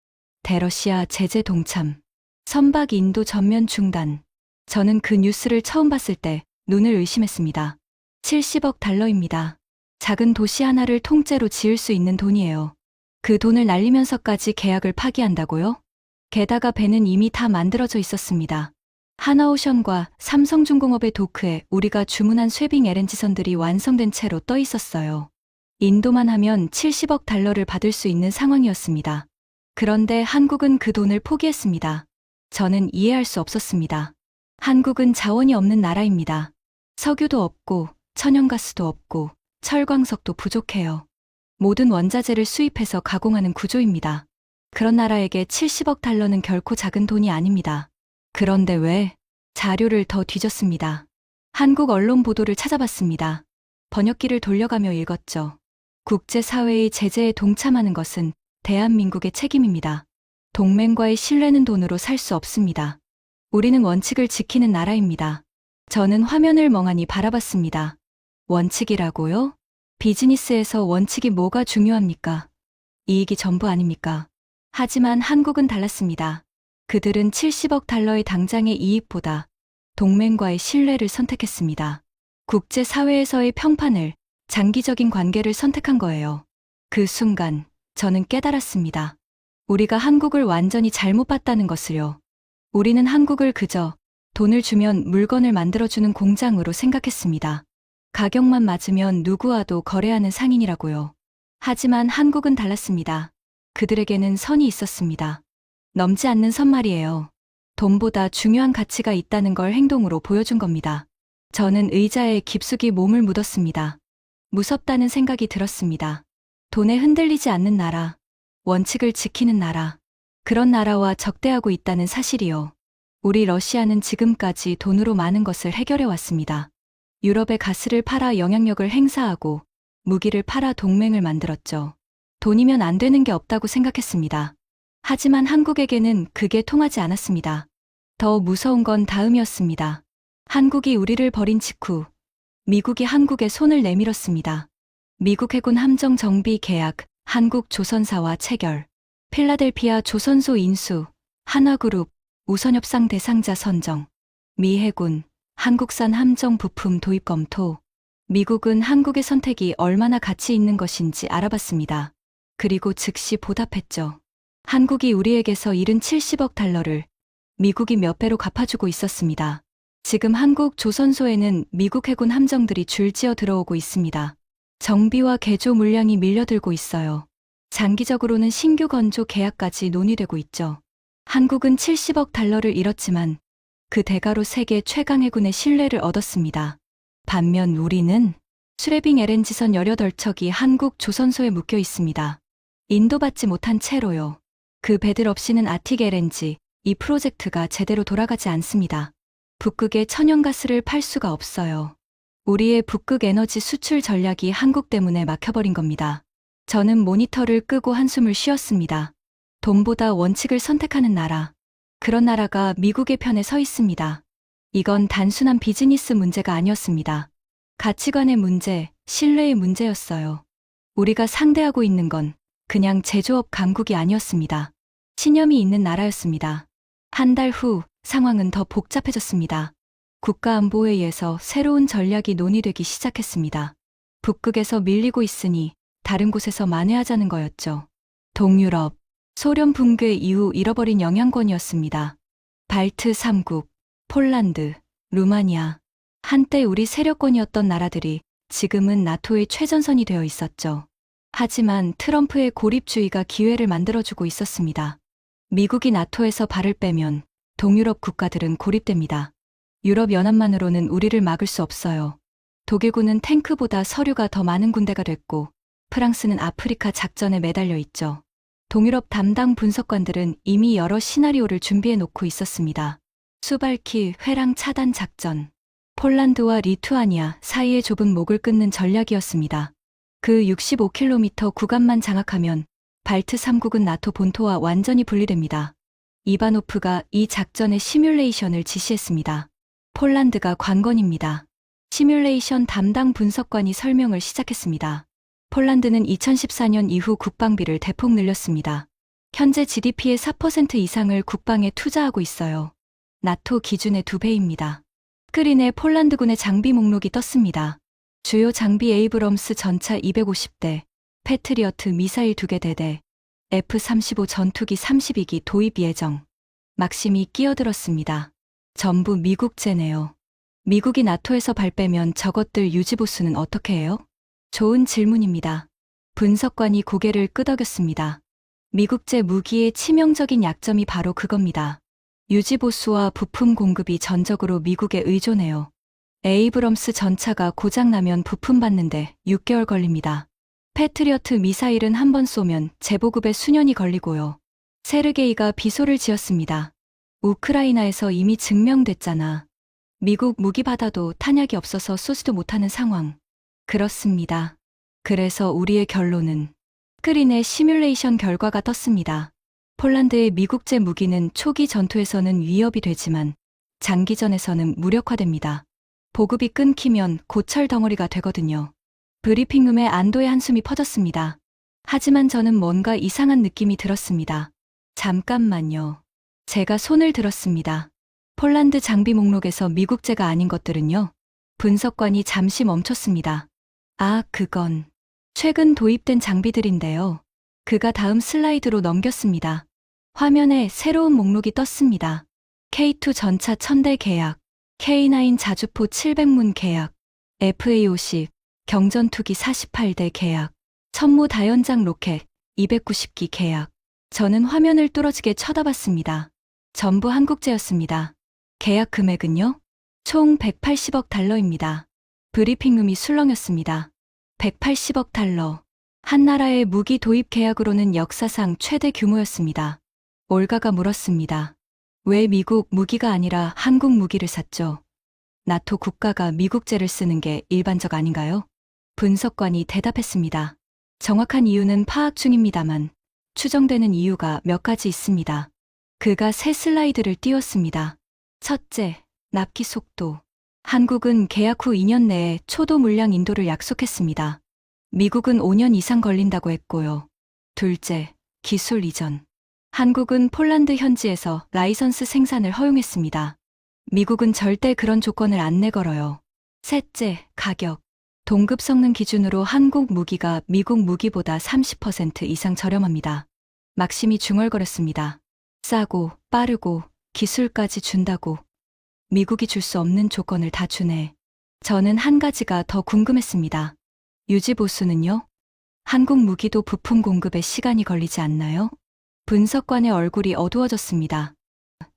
대러시아 제재 동참. 선박 인도 전면 중단. 저는 그 뉴스를 처음 봤을 때 눈을 의심했습니다. 70억 달러입니다. 작은 도시 하나를 통째로 지을 수 있는 돈이에요. 그 돈을 날리면서까지 계약을 파기한다고요? 게다가 배는 이미 다 만들어져 있었습니다. 하나오션과 삼성중공업의 도크에 우리가 주문한 쇠빙 LNG선들이 완성된 채로 떠 있었어요. 인도만 하면 70억 달러를 받을 수 있는 상황이었습니다. 그런데 한국은 그 돈을 포기했습니다. 저는 이해할 수 없었습니다. 한국은 자원이 없는 나라입니다. 석유도 없고 천연가스도 없고 철광석도 부족해요. 모든 원자재를 수입해서 가공하는 구조입니다. 그런 나라에게 70억 달러는 결코 작은 돈이 아닙니다. 그런데 왜? 자료를 더 뒤졌습니다. 한국 언론 보도를 찾아봤습니다. 번역기를 돌려가며 읽었죠. 국제사회의 제재에 동참하는 것은 대한민국의 책임입니다. 동맹과의 신뢰는 돈으로 살 수 없습니다. 우리는 원칙을 지키는 나라입니다. 저는 화면을 멍하니 바라봤습니다. 원칙이라고요? 비즈니스에서 원칙이 뭐가 중요합니까? 이익이 전부 아닙니까? 하지만 한국은 달랐습니다. 그들은 70억 달러의 당장의 이익보다 동맹과의 신뢰를 선택했습니다. 국제사회에서의 평판을, 장기적인 관계를 선택한 거예요. 그 순간 저는 깨달았습니다. 우리가 한국을 완전히 잘못 봤다는 것을요. 우리는 한국을 그저 돈을 주면 물건을 만들어주는 공장으로 생각했습니다. 가격만 맞으면 누구와도 거래하는 상인이라고요. 하지만 한국은 달랐습니다. 그들에게는 선이 있었습니다. 넘지 않는 선 말이에요. 돈보다 중요한 가치가 있다는 걸 행동으로 보여준 겁니다. 저는 의자에 깊숙이 몸을 묻었습니다. 무섭다는 생각이 들었습니다. 돈에 흔들리지 않는 나라, 원칙을 지키는 나라, 그런 나라와 적대하고 있다는 사실이요. 우리 러시아는 지금까지 돈으로 많은 것을 해결해 왔습니다. 유럽의 가스를 팔아 영향력을 행사하고 무기를 팔아 동맹을 만들었죠. 돈이면 안 되는 게 없다고 생각했습니다. 하지만 한국에게는 그게 통하지 않았습니다. 더 무서운 건 다음이었습니다. 한국이 우리를 버린 직후 미국이 한국에 손을 내밀었습니다. 미국 해군 함정 정비 계약, 한국 조선사와 체결, 필라델피아 조선소 인수, 한화그룹, 우선협상 대상자 선정, 미 해군, 한국산 함정 부품 도입 검토. 미국은 한국의 선택이 얼마나 가치 있는 것인지 알아봤습니다. 그리고 즉시 보답했죠. 한국이 우리에게서 잃은 70억 달러를 미국이 몇 배로 갚아주고 있었습니다. 지금 한국 조선소에는 미국 해군 함정들이 줄지어 들어오고 있습니다. 정비와 개조 물량이 밀려들고 있어요. 장기적으로는 신규 건조 계약까지 논의되고 있죠. 한국은 70억 달러를 잃었지만 그 대가로 세계 최강 해군의 신뢰를 얻었습니다. 반면 우리는 수레빙 LNG선 18척이 한국 조선소에 묶여 있습니다. 인도받지 못한 채로요. 그 배들 없이는 아틱 LNG, 이 프로젝트가 제대로 돌아가지 않습니다. 북극에 천연가스를 팔 수가 없어요. 우리의 북극 에너지 수출 전략이 한국 때문에 막혀버린 겁니다. 저는 모니터를 끄고 한숨을 쉬었습니다. 돈보다 원칙을 선택하는 나라. 그런 나라가 미국의 편에 서 있습니다. 이건 단순한 비즈니스 문제가 아니었습니다. 가치관의 문제, 신뢰의 문제였어요. 우리가 상대하고 있는 건 그냥 제조업 강국이 아니었습니다. 신념이 있는 나라였습니다. 한 달 후 상황은 더 복잡해졌습니다. 국가안보회의에서 새로운 전략이 논의되기 시작했습니다. 북극에서 밀리고 있으니 다른 곳에서 만회하자는 거였죠. 동유럽, 소련 붕괴 이후 잃어버린 영향권이었습니다. 발트 3국, 폴란드, 루마니아, 한때 우리 세력권이었던 나라들이 지금은 나토의 최전선이 되어 있었죠. 하지만 트럼프의 고립주의가 기회를 만들어주고 있었습니다. 미국이 나토에서 발을 빼면 동유럽 국가들은 고립됩니다. 유럽연합만으로는 우리를 막을 수 없어요. 독일군은 탱크보다 서류가 더 많은 군대가 됐고 프랑스는 아프리카 작전에 매달려 있죠. 동유럽 담당 분석관들은 이미 여러 시나리오를 준비해 놓고 있었습니다. 수발키 회랑 차단 작전, 폴란드와 리투아니아 사이의 좁은 목을 끊는 전략이었습니다. 그 65km 구간만 장악하면 발트 3국은 나토 본토와 완전히 분리됩니다. 이바노프가 이 작전의 시뮬레이션을 지시했습니다. 폴란드가 관건입니다. 시뮬레이션 담당 분석관이 설명을 시작했습니다. 폴란드는 2014년 이후 국방비를 대폭 늘렸습니다. 현재 GDP의 4% 이상을 국방에 투자하고 있어요. 나토 기준의 2배입니다. 스크린에 폴란드군의 장비 목록이 떴습니다. 주요 장비 에이브럼스 전차 250대, 패트리어트 미사일 2개 대대, F-35 전투기 32기 도입 예정. 막심이 끼어들었습니다. 전부 미국제네요. 미국이 나토에서 발 빼면 저것들 유지보수는 어떻게 해요? 좋은 질문입니다. 분석관이 고개를 끄덕였습니다. 미국제 무기의 치명적인 약점이 바로 그겁니다. 유지보수와 부품 공급이 전적으로 미국에 의존해요. 에이브럼스 전차가 고장나면 부품 받는데 6개월 걸립니다. 패트리어트 미사일은 한 번 쏘면 재보급에 수년이 걸리고요. 세르게이가 비소를 지었습니다. 우크라이나에서 이미 증명됐잖아. 미국 무기 받아도 탄약이 없어서 쏘지도 못하는 상황. 그렇습니다. 그래서 우리의 결론은 스크린의 시뮬레이션 결과가 떴습니다. 폴란드의 미국제 무기는 초기 전투에서는 위협이 되지만 장기전에서는 무력화됩니다. 보급이 끊기면 고철 덩어리가 되거든요. 브리핑룸에 안도의 한숨이 퍼졌습니다. 하지만 저는 뭔가 이상한 느낌이 들었습니다. 잠깐만요. 제가 손을 들었습니다. 폴란드 장비 목록에서 미국제가 아닌 것들은요? 분석관이 잠시 멈췄습니다. 아, 그건 최근 도입된 장비들인데요. 그가 다음 슬라이드로 넘겼습니다. 화면에 새로운 목록이 떴습니다. K2 전차 1000대 계약, K9 자주포 700문 계약, FA50 경전투기 48대 계약, 천무 다연장 로켓 290기 계약. 저는 화면을 뚫어지게 쳐다봤습니다. 전부 한국제였습니다. 계약 금액은요? 총 180억 달러입니다. 브리핑룸이 술렁였습니다. 180억 달러. 한 나라의 무기 도입 계약으로는 역사상 최대 규모였습니다. 올가가 물었습니다. 왜 미국 무기가 아니라 한국 무기를 샀죠? 나토 국가가 미국제를 쓰는 게 일반적 아닌가요? 분석관이 대답했습니다. 정확한 이유는 파악 중입니다만 추정되는 이유가 몇 가지 있습니다. 그가 새 슬라이드를 띄웠습니다. 첫째, 납기 속도. 한국은 계약 후 2년 내에 초도 물량 인도를 약속했습니다. 미국은 5년 이상 걸린다고 했고요. 둘째, 기술 이전. 한국은 폴란드 현지에서 라이선스 생산을 허용했습니다. 미국은 절대 그런 조건을 안 내걸어요. 셋째, 가격. 동급 성능 기준으로 한국 무기가 미국 무기보다 30% 이상 저렴합니다. 막심이 중얼거렸습니다. 싸고 빠르고 기술까지 준다고. 미국이 줄 수 없는 조건을 다 주네. 저는 한 가지가 더 궁금했습니다. 유지 보수는요? 한국 무기도 부품 공급에 시간이 걸리지 않나요? 분석관의 얼굴이 어두워졌습니다.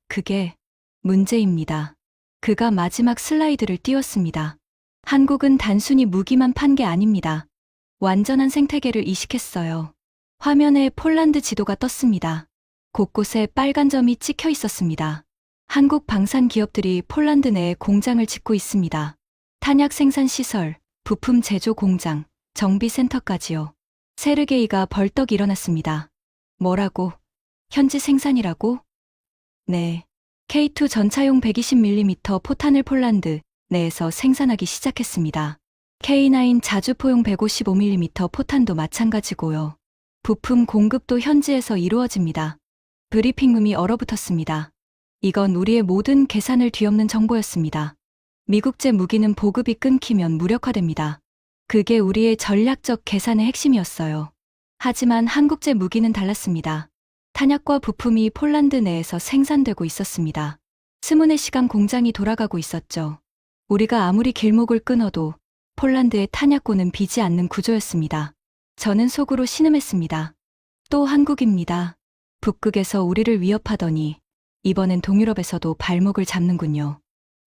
그게 문제입니다. 그가 마지막 슬라이드를 띄웠습니다. 한국은 단순히 무기만 판 게 아닙니다. 완전한 생태계를 이식했어요. 화면에 폴란드 지도가 떴습니다. 곳곳에 빨간 점이 찍혀 있었습니다. 한국 방산 기업들이 폴란드 내에 공장을 짓고 있습니다. 탄약 생산 시설, 부품 제조 공장, 정비센터까지요. 세르게이가 벌떡 일어났습니다. 뭐라고? 현지 생산이라고? 네. K2 전차용 120mm 포탄을 폴란드 내에서 생산하기 시작했습니다. K9 자주포용 155mm 포탄도 마찬가지고요. 부품 공급도 현지에서 이루어집니다. 브리핑룸이 얼어붙었습니다. 이건 우리의 모든 계산을 뒤엎는 정보였습니다. 미국제 무기는 보급이 끊기면 무력화됩니다. 그게 우리의 전략적 계산의 핵심이었어요. 하지만 한국제 무기는 달랐습니다. 탄약과 부품이 폴란드 내에서 생산되고 있었습니다. 스무네 시간 공장이 돌아가고 있었죠. 우리가 아무리 길목을 끊어도 폴란드의 탄약고는 비지 않는 구조였습니다. 저는 속으로 신음했습니다. 또 한국입니다. 북극에서 우리를 위협하더니 이번엔 동유럽에서도 발목을 잡는군요.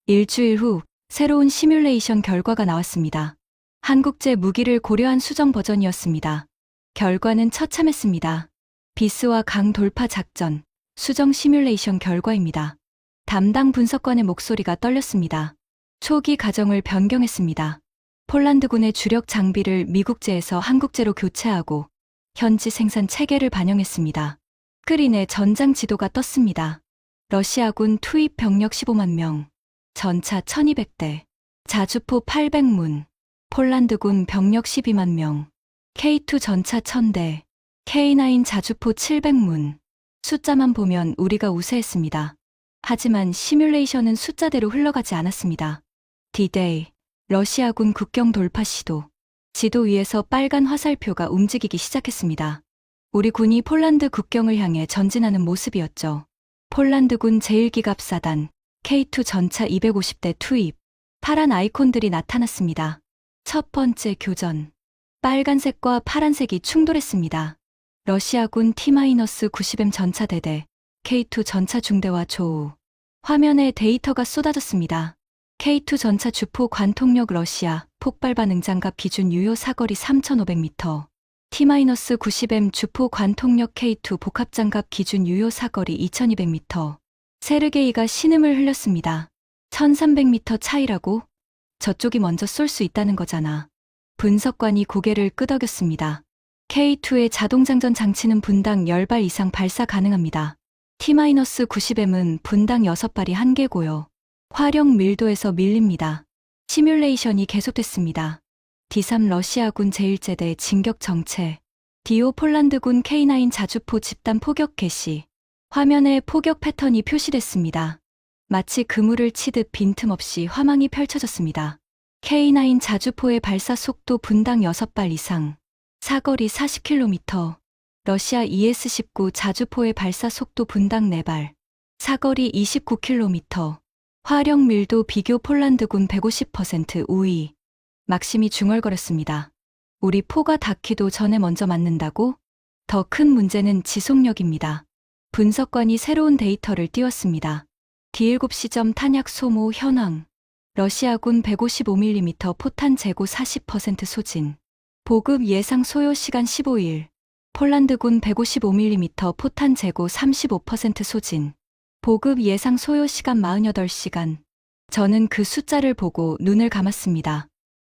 일주일 후 새로운 시뮬레이션 결과가 나왔습니다. 한국제 무기를 고려한 수정 버전이었습니다. 결과는 처참했습니다. 비스와 강 돌파 작전, 수정 시뮬레이션 결과입니다. 담당 분석관의 목소리가 떨렸습니다. 초기 가정을 변경했습니다. 폴란드군의 주력 장비를 미국제에서 한국제로 교체하고 현지 생산 체계를 반영했습니다. 스크린에 전장 지도가 떴습니다. 러시아군 투입 병력 15만 명, 전차 1200대, 자주포 800문, 폴란드군 병력 12만 명, K2 전차 1000대, K9 자주포 700문. 숫자만 보면 우리가 우세했습니다. 하지만 시뮬레이션은 숫자대로 흘러가지 않았습니다. D-Day, 러시아군 국경 돌파 시도. 지도 위에서 빨간 화살표가 움직이기 시작했습니다. 우리 군이 폴란드 국경을 향해 전진하는 모습이었죠. 폴란드군 제1기갑사단, K2 전차 250대 투입. 파란 아이콘들이 나타났습니다. 첫 번째 교전. 빨간색과 파란색이 충돌했습니다. 러시아군 T-90M 전차대대, K2 전차 중대와 조우. 화면에 데이터가 쏟아졌습니다. K2 전차 주포 관통력 러시아, 폭발 반응 장갑 기준 유효 사거리 3500m. T-90M 주포 관통력 K2 복합 장갑 기준 유효 사거리 2200m. 세르게이가 신음을 흘렸습니다. 1300m 차이라고? 저쪽이 먼저 쏠 수 있다는 거잖아. 분석관이 고개를 끄덕였습니다. K2의 자동장전 장치는 분당 10발 이상 발사 가능합니다. T-90M은 분당 6발이 한계고요. 화력 밀도에서 밀립니다. 시뮬레이션이 계속됐습니다. D3 러시아군 제1제대 진격 정체. 디오 폴란드군 K9 자주포 집단 포격 개시. 화면에 포격 패턴이 표시됐습니다. 마치 그물을 치듯 빈틈없이 화망이 펼쳐졌습니다. K9 자주포의 발사 속도 분당 6발 이상. 사거리 40km. 러시아 ES-19 자주포의 발사 속도 분당 4발. 사거리 29km. 화력 밀도 비교 폴란드군 150% 우위. 막심이 중얼거렸습니다. 우리 포가 닿기도 전에 먼저 맞는다고? 더 큰 문제는 지속력입니다. 분석관이 새로운 데이터를 띄웠습니다. D7시점 탄약 소모 현황. 러시아군 155mm 포탄 재고 40% 소진. 보급 예상 소요 시간 15일. 폴란드군 155mm 포탄 재고 35% 소진. 보급 예상 소요 시간 48시간. 저는 그 숫자를 보고 눈을 감았습니다.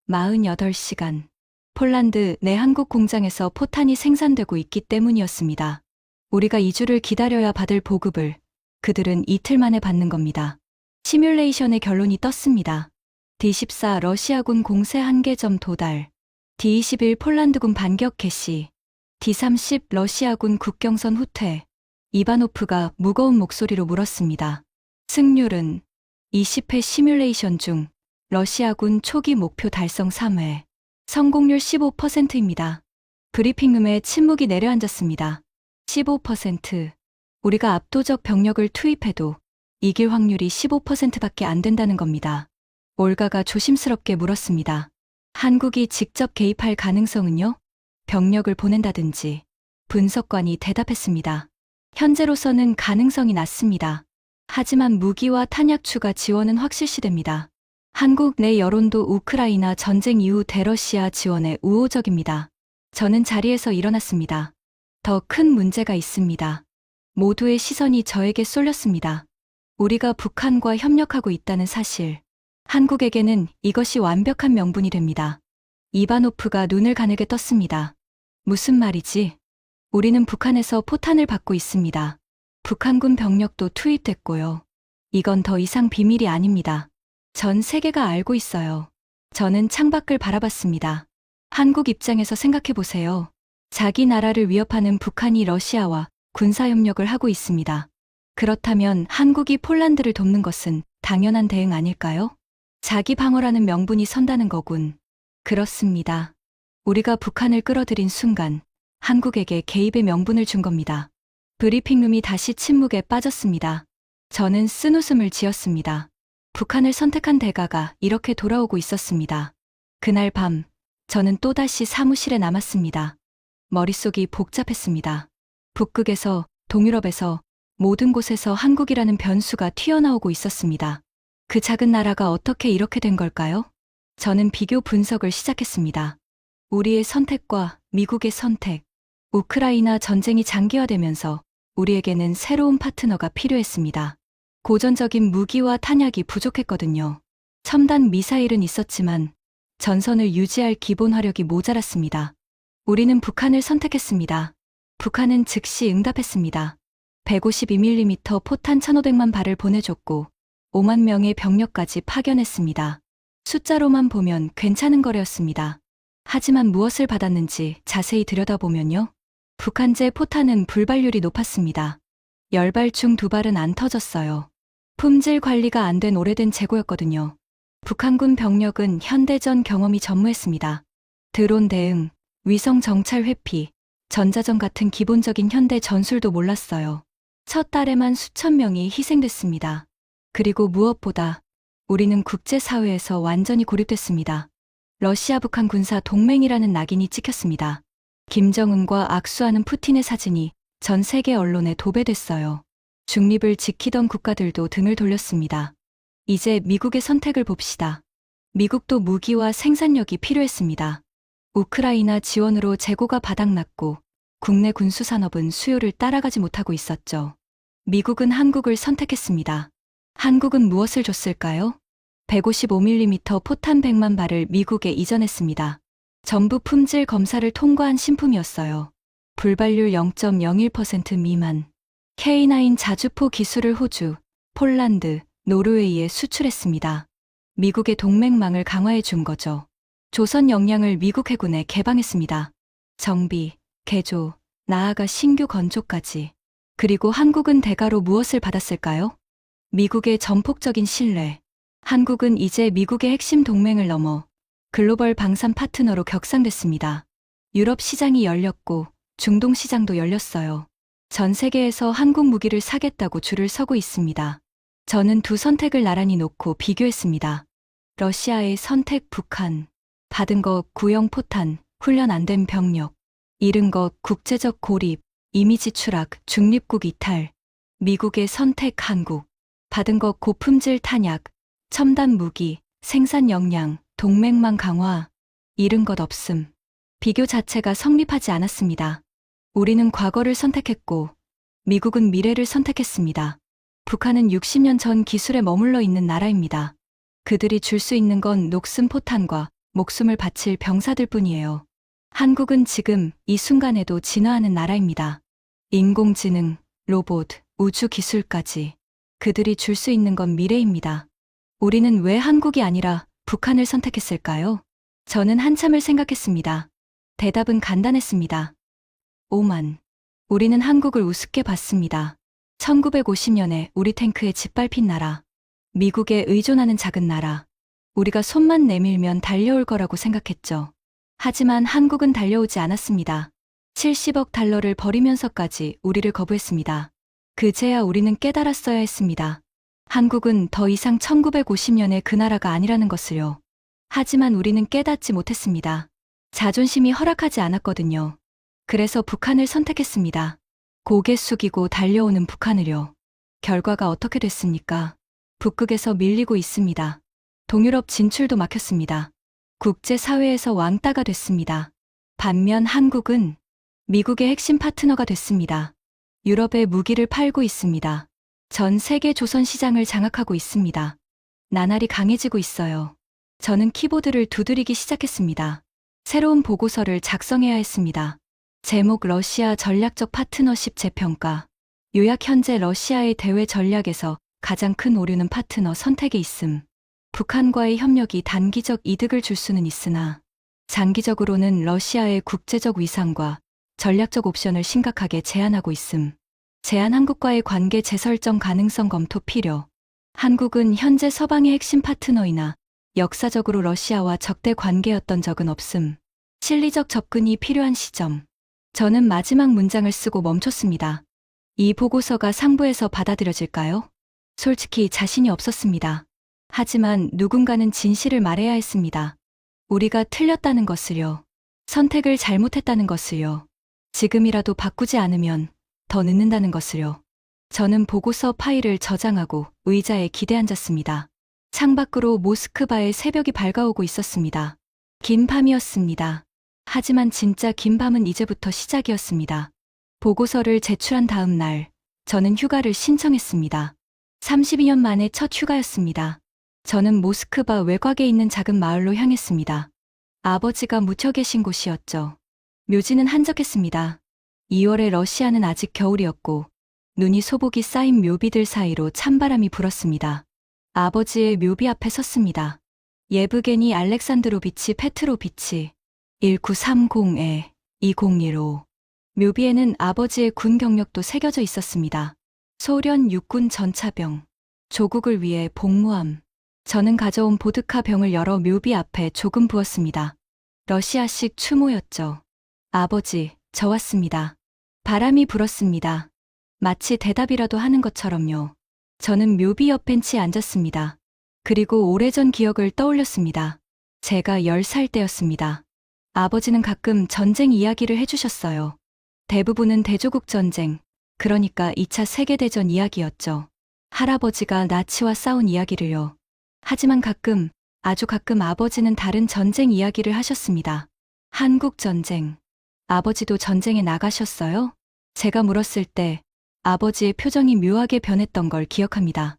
48시간. 폴란드 내 한국 공장에서 포탄이 생산되고 있기 때문이었습니다. 우리가 2주를 기다려야 받을 보급을 그들은 이틀 만에 받는 겁니다. 시뮬레이션의 결론이 떴습니다. D14 러시아군 공세 한계점 도달. D21 폴란드군 반격 개시. D30 러시아군 국경선 후퇴. 이바노프가 무거운 목소리로 물었습니다. 승률은 20회 시뮬레이션 중 러시아군 초기 목표 달성 3회. 성공률 15%입니다. 브리핑룸에 침묵이 내려앉았습니다. 15%. 우리가 압도적 병력을 투입해도 이길 확률이 15%밖에 안 된다는 겁니다. 올가가 조심스럽게 물었습니다. 한국이 직접 개입할 가능성은요? 병력을 보낸다든지. 분석관이 대답했습니다. 현재로서는 가능성이 낮습니다. 하지만 무기와 탄약 추가 지원은 확실시됩니다. 한국 내 여론도 우크라이나 전쟁 이후 대러시아 지원에 우호적입니다. 저는 자리에서 일어났습니다. 더 큰 문제가 있습니다. 모두의 시선이 저에게 쏠렸습니다. 우리가 북한과 협력하고 있다는 사실. 한국에게는 이것이 완벽한 명분이 됩니다. 이바노프가 눈을 가늘게 떴습니다. 무슨 말이지? 우리는 북한에서 포탄을 받고 있습니다. 북한군 병력도 투입됐고요. 이건 더 이상 비밀이 아닙니다. 전 세계가 알고 있어요. 저는 창밖을 바라봤습니다. 한국 입장에서 생각해보세요. 자기 나라를 위협하는 북한이 러시아와 군사협력을 하고 있습니다. 그렇다면 한국이 폴란드를 돕는 것은 당연한 대응 아닐까요? 자기 방어라는 명분이 선다는 거군. 그렇습니다. 우리가 북한을 끌어들인 순간 한국에게 개입의 명분을 준 겁니다. 브리핑룸이 다시 침묵에 빠졌습니다. 저는 쓴웃음을 지었습니다. 북한을 선택한 대가가 이렇게 돌아오고 있었습니다. 그날 밤, 저는 또다시 사무실에 남았습니다. 머릿속이 복잡했습니다. 북극에서, 동유럽에서, 모든 곳에서 한국이라는 변수가 튀어나오고 있었습니다. 그 작은 나라가 어떻게 이렇게 된 걸까요? 저는 비교 분석을 시작했습니다. 우리의 선택과 미국의 선택. 우크라이나 전쟁이 장기화되면서 우리에게는 새로운 파트너가 필요했습니다. 고전적인 무기와 탄약이 부족했거든요. 첨단 미사일은 있었지만 전선을 유지할 기본 화력이 모자랐습니다. 우리는 북한을 선택했습니다. 북한은 즉시 응답했습니다. 152mm 포탄 1,500만 발을 보내줬고 5만 명의 병력까지 파견했습니다. 숫자로만 보면 괜찮은 거래였습니다. 하지만 무엇을 받았는지 자세히 들여다보면요. 북한제 포탄은 불발률이 높았습니다. 10발 중 2발은 안 터졌어요. 품질 관리가 안 된 오래된 재고였거든요. 북한군 병력은 현대전 경험이 전무했습니다. 드론 대응, 위성 정찰 회피, 전자전 같은 기본적인 현대 전술도 몰랐어요. 첫 달에만 수천 명이 희생됐습니다. 그리고 무엇보다 우리는 국제사회에서 완전히 고립됐습니다. 러시아 북한 군사 동맹이라는 낙인이 찍혔습니다. 김정은과 악수하는 푸틴의 사진이 전 세계 언론에 도배됐어요. 중립을 지키던 국가들도 등을 돌렸습니다. 이제 미국의 선택을 봅시다. 미국도 무기와 생산력이 필요했습니다. 우크라이나 지원으로 재고가 바닥났고 국내 군수산업은 수요를 따라가지 못하고 있었죠. 미국은 한국을 선택했습니다. 한국은 무엇을 줬을까요? 155mm 포탄 100만 발을 미국에 이전했습니다. 전부 품질 검사를 통과한 신품이었어요. 불발률 0.01% 미만. K9 자주포 기술을 호주, 폴란드, 노르웨이에 수출했습니다. 미국의 동맹망을 강화해 준 거죠. 조선 역량을 미국 해군에 개방했습니다. 정비, 개조, 나아가 신규 건조까지. 그리고 한국은 대가로 무엇을 받았을까요? 미국의 전폭적인 신뢰. 한국은 이제 미국의 핵심 동맹을 넘어 글로벌 방산 파트너로 격상됐습니다. 유럽 시장이 열렸고 중동 시장도 열렸어요. 전 세계에서 한국 무기를 사겠다고 줄을 서고 있습니다. 저는 두 선택을 나란히 놓고 비교했습니다. 러시아의 선택 북한. 받은 것 구형 포탄, 훈련 안 된 병력. 잃은 것 국제적 고립, 이미지 추락, 중립국 이탈. 미국의 선택 한국. 받은 것 고품질 탄약, 첨단 무기, 생산 역량, 동맹망 강화. 잃은 것 없음. 비교 자체가 성립하지 않았습니다. 우리는 과거를 선택했고 미국은 미래를 선택했습니다. 북한은 60년 전 기술에 머물러 있는 나라입니다. 그들이 줄 수 있는 건 녹슨 포탄과 목숨을 바칠 병사들 뿐이에요. 한국은 지금 이 순간에도 진화하는 나라입니다. 인공지능, 로봇, 우주 기술까지. 그들이 줄 수 있는 건 미래입니다. 우리는 왜 한국이 아니라 북한을 선택했을까요? 저는 한참을 생각했습니다. 대답은 간단했습니다. 오만. 우리는 한국을 우습게 봤습니다. 1950년에 우리 탱크에 짓밟힌 나라. 미국에 의존하는 작은 나라. 우리가 손만 내밀면 달려올 거라고 생각했죠. 하지만 한국은 달려오지 않았습니다. 70억 달러를 버리면서까지 우리를 거부했습니다. 그제야 우리는 깨달았어야 했습니다. 한국은 더 이상 1950년의 그 나라가 아니라는 것을요. 하지만 우리는 깨닫지 못했습니다. 자존심이 허락하지 않았거든요. 그래서 북한을 선택했습니다. 고개 숙이고 달려오는 북한을요. 결과가 어떻게 됐습니까? 북극에서 밀리고 있습니다. 동유럽 진출도 막혔습니다. 국제사회에서 왕따가 됐습니다. 반면 한국은 미국의 핵심 파트너가 됐습니다. 유럽에 무기를 팔고 있습니다. 전 세계 조선 시장을 장악하고 있습니다. 나날이 강해지고 있어요. 저는 키보드를 두드리기 시작했습니다. 새로운 보고서를 작성해야 했습니다. 제목 러시아 전략적 파트너십 재평가. 요약 현재 러시아의 대외 전략에서 가장 큰 오류는 파트너 선택에 있음. 북한과의 협력이 단기적 이득을 줄 수는 있으나 장기적으로는 러시아의 국제적 위상과 전략적 옵션을 심각하게 제한하고 있음. 제한 한국과의 관계 재설정 가능성 검토 필요. 한국은 현재 서방의 핵심 파트너이나 역사적으로 러시아와 적대 관계였던 적은 없음. 실리적 접근이 필요한 시점. 저는 마지막 문장을 쓰고 멈췄습니다. 이 보고서가 상부에서 받아들여질까요? 솔직히 자신이 없었습니다. 하지만 누군가는 진실을 말해야 했습니다. 우리가 틀렸다는 것을요. 선택을 잘못했다는 것을요. 지금이라도 바꾸지 않으면 더 늦는다는 것을요. 저는 보고서 파일을 저장하고 의자에 기대앉았습니다. 창밖으로 모스크바의 새벽이 밝아오고 있었습니다. 긴 밤이었습니다. 하지만 진짜 긴 밤은 이제부터 시작이었습니다. 보고서를 제출한 다음 날, 저는 휴가를 신청했습니다. 32년 만에 첫 휴가였습니다. 저는 모스크바 외곽에 있는 작은 마을로 향했습니다. 아버지가 묻혀 계신 곳이었죠. 묘지는 한적했습니다. 2월의 러시아는 아직 겨울이었고 눈이 소복이 쌓인 묘비들 사이로 찬바람이 불었습니다. 아버지의 묘비 앞에 섰습니다. 예브게니 알렉산드로비치 페트로비치 1930에 2015. 묘비에는 아버지의 군 경력도 새겨져 있었습니다. 소련 육군 전차병. 조국을 위해 복무함. 저는 가져온 보드카 병을 열어 묘비 앞에 조금 부었습니다. 러시아식 추모였죠. 아버지, 저 왔습니다. 바람이 불었습니다. 마치 대답이라도 하는 것처럼요. 저는 묘비 옆 벤치에 앉았습니다. 그리고 오래전 기억을 떠올렸습니다. 제가 10살 때였습니다. 아버지는 가끔 전쟁 이야기를 해주셨어요. 대부분은 대조국 전쟁, 그러니까 2차 세계대전 이야기였죠. 할아버지가 나치와 싸운 이야기를요. 하지만 가끔, 아주 가끔 아버지는 다른 전쟁 이야기를 하셨습니다. 한국 전쟁. 아버지도 전쟁에 나가셨어요? 제가 물었을 때 아버지의 표정이 묘하게 변했던 걸 기억합니다.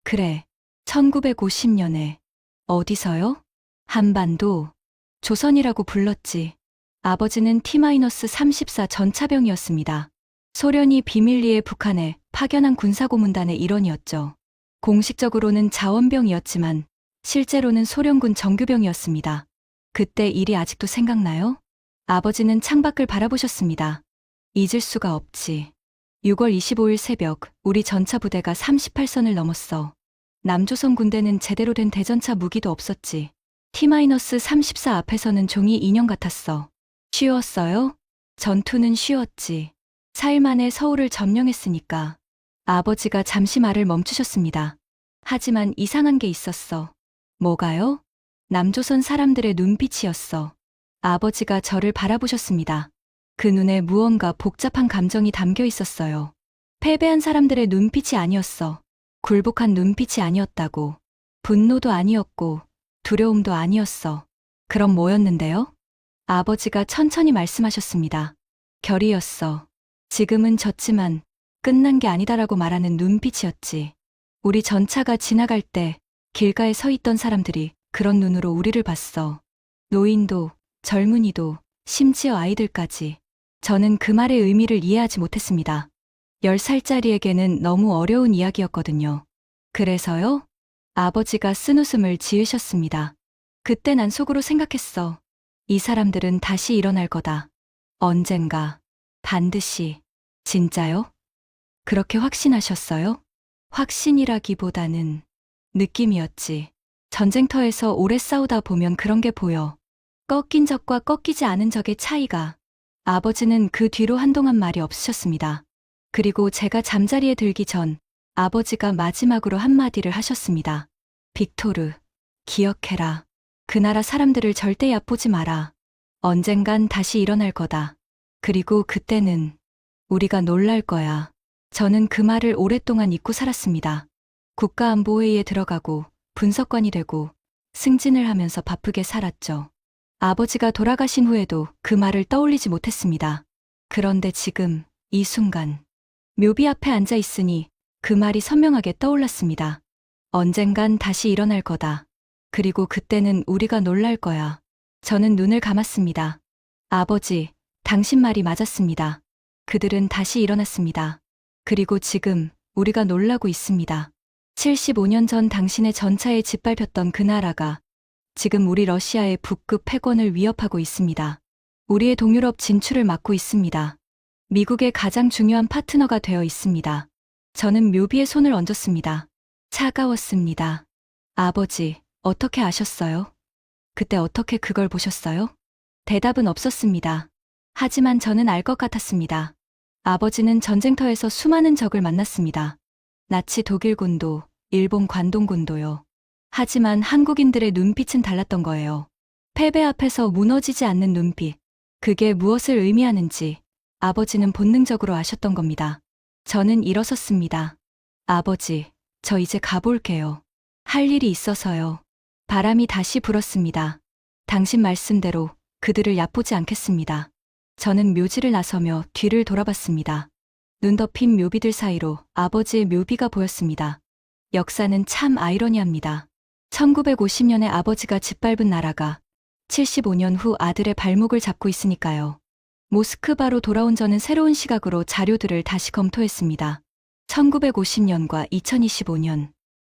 그래, 1950년에. 어디서요? 한반도. 조선이라고 불렀지. 아버지는 T-34 전차병이었습니다. 소련이 비밀리에 북한에 파견한 군사고문단의 일원이었죠. 공식적으로는 자원병이었지만 실제로는 소련군 정규병이었습니다. 그때 일이 아직도 생각나요? 아버지는 창밖을 바라보셨습니다. 잊을 수가 없지. 6월 25일 새벽, 우리 전차 부대가 38선을 넘었어. 남조선 군대는 제대로 된 대전차 무기도 없었지. T-34 앞에서는 종이 인형 같았어. 쉬웠어요? 전투는 쉬웠지. 4일 만에 서울을 점령했으니까. 아버지가 잠시 말을 멈추셨습니다. 하지만 이상한 게 있었어. 뭐가요? 남조선 사람들의 눈빛이었어. 아버지가 저를 바라보셨습니다. 그 눈에 무언가 복잡한 감정이 담겨 있었어요. 패배한 사람들의 눈빛이 아니었어. 굴복한 눈빛이 아니었다고. 분노도 아니었고, 두려움도 아니었어. 그럼 뭐였는데요? 아버지가 천천히 말씀하셨습니다. 결이었어. 지금은 졌지만 끝난 게 아니다라고 말하는 눈빛이었지. 우리 전차가 지나갈 때 길가에 서 있던 사람들이 그런 눈으로 우리를 봤어. 노인도, 젊은이도, 심지어 아이들까지. 저는 그 말의 의미를 이해하지 못했습니다. 10살짜리에게는 너무 어려운 이야기였거든요. 그래서요? 아버지가 쓴웃음을 지으셨습니다. 그때 난 속으로 생각했어. 이 사람들은 다시 일어날 거다. 언젠가. 반드시. 진짜요? 그렇게 확신하셨어요? 확신이라기보다는 느낌이었지. 전쟁터에서 오래 싸우다 보면 그런 게 보여. 꺾인 적과 꺾이지 않은 적의 차이가. 아버지는 그 뒤로 한동안 말이 없으셨습니다. 그리고 제가 잠자리에 들기 전 아버지가 마지막으로 한마디를 하셨습니다. 빅토르, 기억해라. 그 나라 사람들을 절대 얕보지 마라. 언젠간 다시 일어날 거다. 그리고 그때는 우리가 놀랄 거야. 저는 그 말을 오랫동안 잊고 살았습니다. 국가안보회의에 들어가고 분석관이 되고 승진을 하면서 바쁘게 살았죠. 아버지가 돌아가신 후에도 그 말을 떠올리지 못했습니다. 그런데 지금 이 순간 묘비 앞에 앉아 있으니 그 말이 선명하게 떠올랐습니다. 언젠간 다시 일어날 거다. 그리고 그때는 우리가 놀랄 거야. 저는 눈을 감았습니다. 아버지, 당신 말이 맞았습니다. 그들은 다시 일어났습니다. 그리고 지금 우리가 놀라고 있습니다. 75년 전 당신의 전차에 짓밟혔던 그 나라가 지금 우리 러시아의 북극 패권을 위협하고 있습니다. 우리의 동유럽 진출을 막고 있습니다. 미국의 가장 중요한 파트너가 되어 있습니다. 저는 묘비에 손을 얹었습니다. 차가웠습니다. 아버지, 어떻게 아셨어요? 그때 어떻게 그걸 보셨어요? 대답은 없었습니다. 하지만 저는 알 것 같았습니다. 아버지는 전쟁터에서 수많은 적을 만났습니다. 나치 독일군도, 일본 관동군도요. 하지만 한국인들의 눈빛은 달랐던 거예요. 패배 앞에서 무너지지 않는 눈빛. 그게 무엇을 의미하는지 아버지는 본능적으로 아셨던 겁니다. 저는 일어섰습니다. 아버지, 저 이제 가볼게요. 할 일이 있어서요. 바람이 다시 불었습니다. 당신 말씀대로 그들을 얕보지 않겠습니다. 저는 묘지를 나서며 뒤를 돌아봤습니다. 눈 덮인 묘비들 사이로 아버지의 묘비가 보였습니다. 역사는 참 아이러니합니다. 1950년에 아버지가 짓밟은 나라가 75년 후 아들의 발목을 잡고 있으니까요. 모스크바로 돌아온 저는 새로운 시각으로 자료들을 다시 검토했습니다. 1950년과 2025년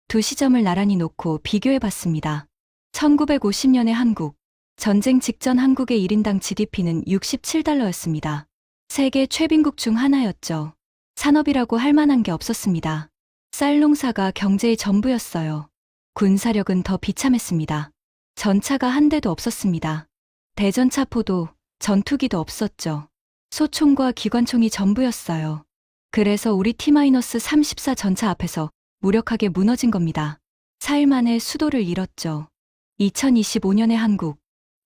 두 시점을 나란히 놓고 비교해봤습니다. 1950년의 한국, 전쟁 직전 한국의 1인당 GDP는 67달러였습니다. 세계 최빈국 중 하나였죠. 산업이라고 할 만한 게 없었습니다. 쌀 농사가 경제의 전부였어요. 군사력은 더 비참했습니다. 전차가 한 대도 없었습니다. 대전차포도, 전투기도 없었죠. 소총과 기관총이 전부였어요. 그래서 우리 T-34 전차 앞에서 무력하게 무너진 겁니다. 4일 만에 수도를 잃었죠. 2025년의 한국,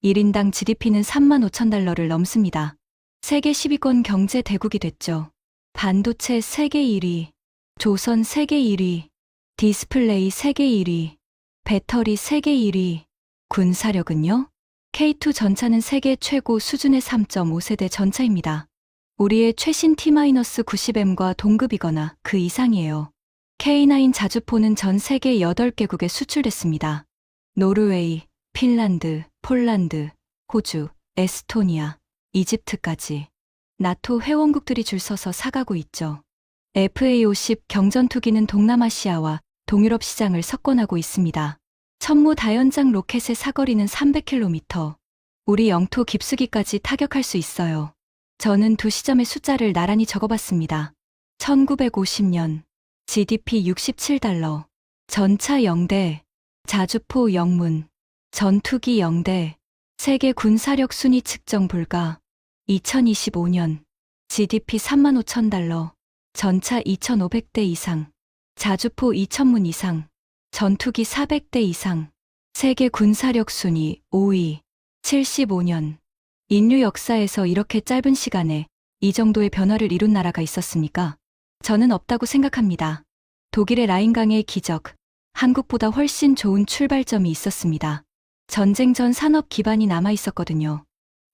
1인당 GDP는 3만 5천 달러를 넘습니다. 세계 10위권 경제 대국이 됐죠. 반도체 세계 1위, 조선 세계 1위, 디스플레이 세계 1위, 배터리 세계 1위, 군사력은요? K2 전차는 세계 최고 수준의 3.5세대 전차입니다. 우리의 최신 T-90M과 동급이거나 그 이상이에요. K9 자주포는 전 세계 8개국에 수출됐습니다. 노르웨이, 핀란드, 폴란드, 호주, 에스토니아, 이집트까지. 나토 회원국들이 줄 서서 사가고 있죠. FA-50 경전투기는 동남아시아와 동유럽 시장을 석권하고 있습니다. 천무다연장 로켓의 사거리는 300km, 우리 영토 깊숙이까지 타격할 수 있어요. 저는 두 시점의 숫자를 나란히 적어봤습니다. 1950년, GDP 67달러, 전차 0대, 자주포 영문, 전투기 0대, 세계 군사력 순위 측정 불가. 2025년, GDP 35,000달러, 전차 2,500대 이상, 자주포 2,000문 이상, 전투기 400대 이상, 세계 군사력 순위 5위. 75년. 인류 역사에서 이렇게 짧은 시간에 이 정도의 변화를 이룬 나라가 있었습니까? 저는 없다고 생각합니다. 독일의 라인강의 기적, 한국보다 훨씬 좋은 출발점이 있었습니다. 전쟁 전 산업 기반이 남아 있었거든요.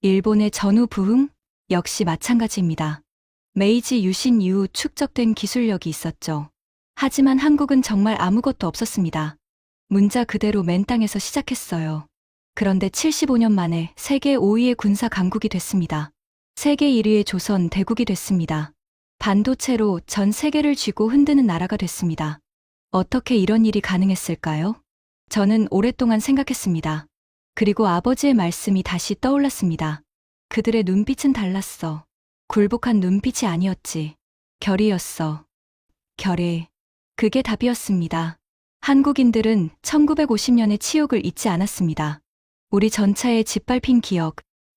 일본의 전후 부흥? 역시 마찬가지입니다. 메이지 유신 이후 축적된 기술력이 있었죠. 하지만 한국은 정말 아무것도 없었습니다. 문자 그대로 맨 땅에서 시작했어요. 그런데 75년 만에 세계 5위의 군사 강국이 됐습니다. 세계 1위의 조선 대국이 됐습니다. 반도체로 전 세계를 쥐고 흔드는 나라가 됐습니다. 어떻게 이런 일이 가능했을까요? 저는 오랫동안 생각했습니다. 그리고 아버지의 말씀이 다시 떠올랐습니다. 그들의 눈빛은 달랐어. 굴복한 눈빛이 아니었지. 결의였어. 결의. 그게 답이었습니다. 한국인들은 1950년의 치욕을 잊지 않았습니다. 우리 전차에 짓밟힌 기억,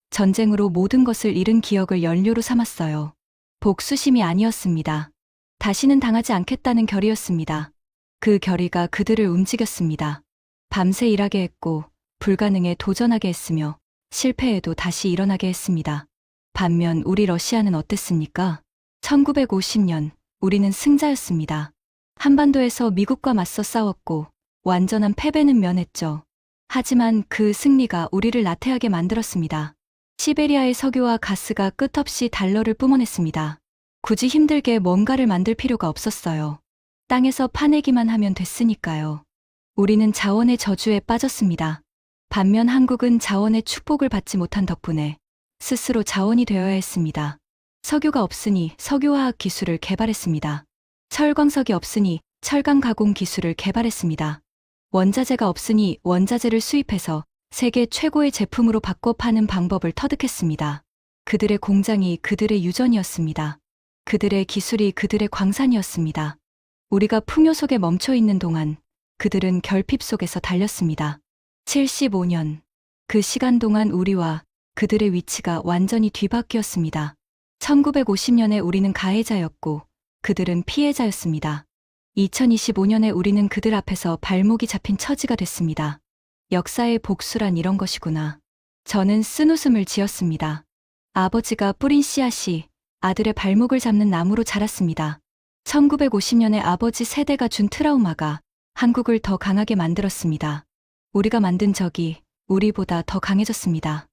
전쟁으로 모든 것을 잃은 기억을 연료로 삼았어요. 복수심이 아니었습니다. 다시는 당하지 않겠다는 결의였습니다. 그 결의가 그들을 움직였습니다. 밤새 일하게 했고, 불가능에 도전하게 했으며, 실패해도 다시 일어나게 했습니다. 반면 우리 러시아는 어땠습니까? 1950년, 우리는 승자였습니다. 한반도에서 미국과 맞서 싸웠고, 완전한 패배는 면했죠. 하지만 그 승리가 우리를 나태하게 만들었습니다. 시베리아의 석유와 가스가 끝없이 달러를 뿜어냈습니다. 굳이 힘들게 뭔가를 만들 필요가 없었어요. 땅에서 파내기만 하면 됐으니까요. 우리는 자원의 저주에 빠졌습니다. 반면 한국은 자원의 축복을 받지 못한 덕분에 스스로 자원이 되어야 했습니다. 석유가 없으니 석유화학 기술을 개발했습니다. 철광석이 없으니 철강 가공 기술을 개발했습니다. 원자재가 없으니 원자재를 수입해서 세계 최고의 제품으로 바꿔 파는 방법을 터득했습니다. 그들의 공장이 그들의 유전이었습니다. 그들의 기술이 그들의 광산이었습니다. 우리가 풍요 속에 멈춰 있는 동안 그들은 결핍 속에서 달렸습니다. 75년. 그 시간 동안 우리와 그들의 위치가 완전히 뒤바뀌었습니다. 1950년에 우리는 가해자였고 그들은 피해자였습니다. 2025년에 우리는 그들 앞에서 발목이 잡힌 처지가 됐습니다. 역사의 복수란 이런 것이구나. 저는 쓴웃음을 지었습니다. 아버지가 뿌린 씨앗이 아들의 발목을 잡는 나무로 자랐습니다. 1950년에 아버지 세대가 준 트라우마가 한국을 더 강하게 만들었습니다. 우리가 만든 적이 우리보다 더 강해졌습니다.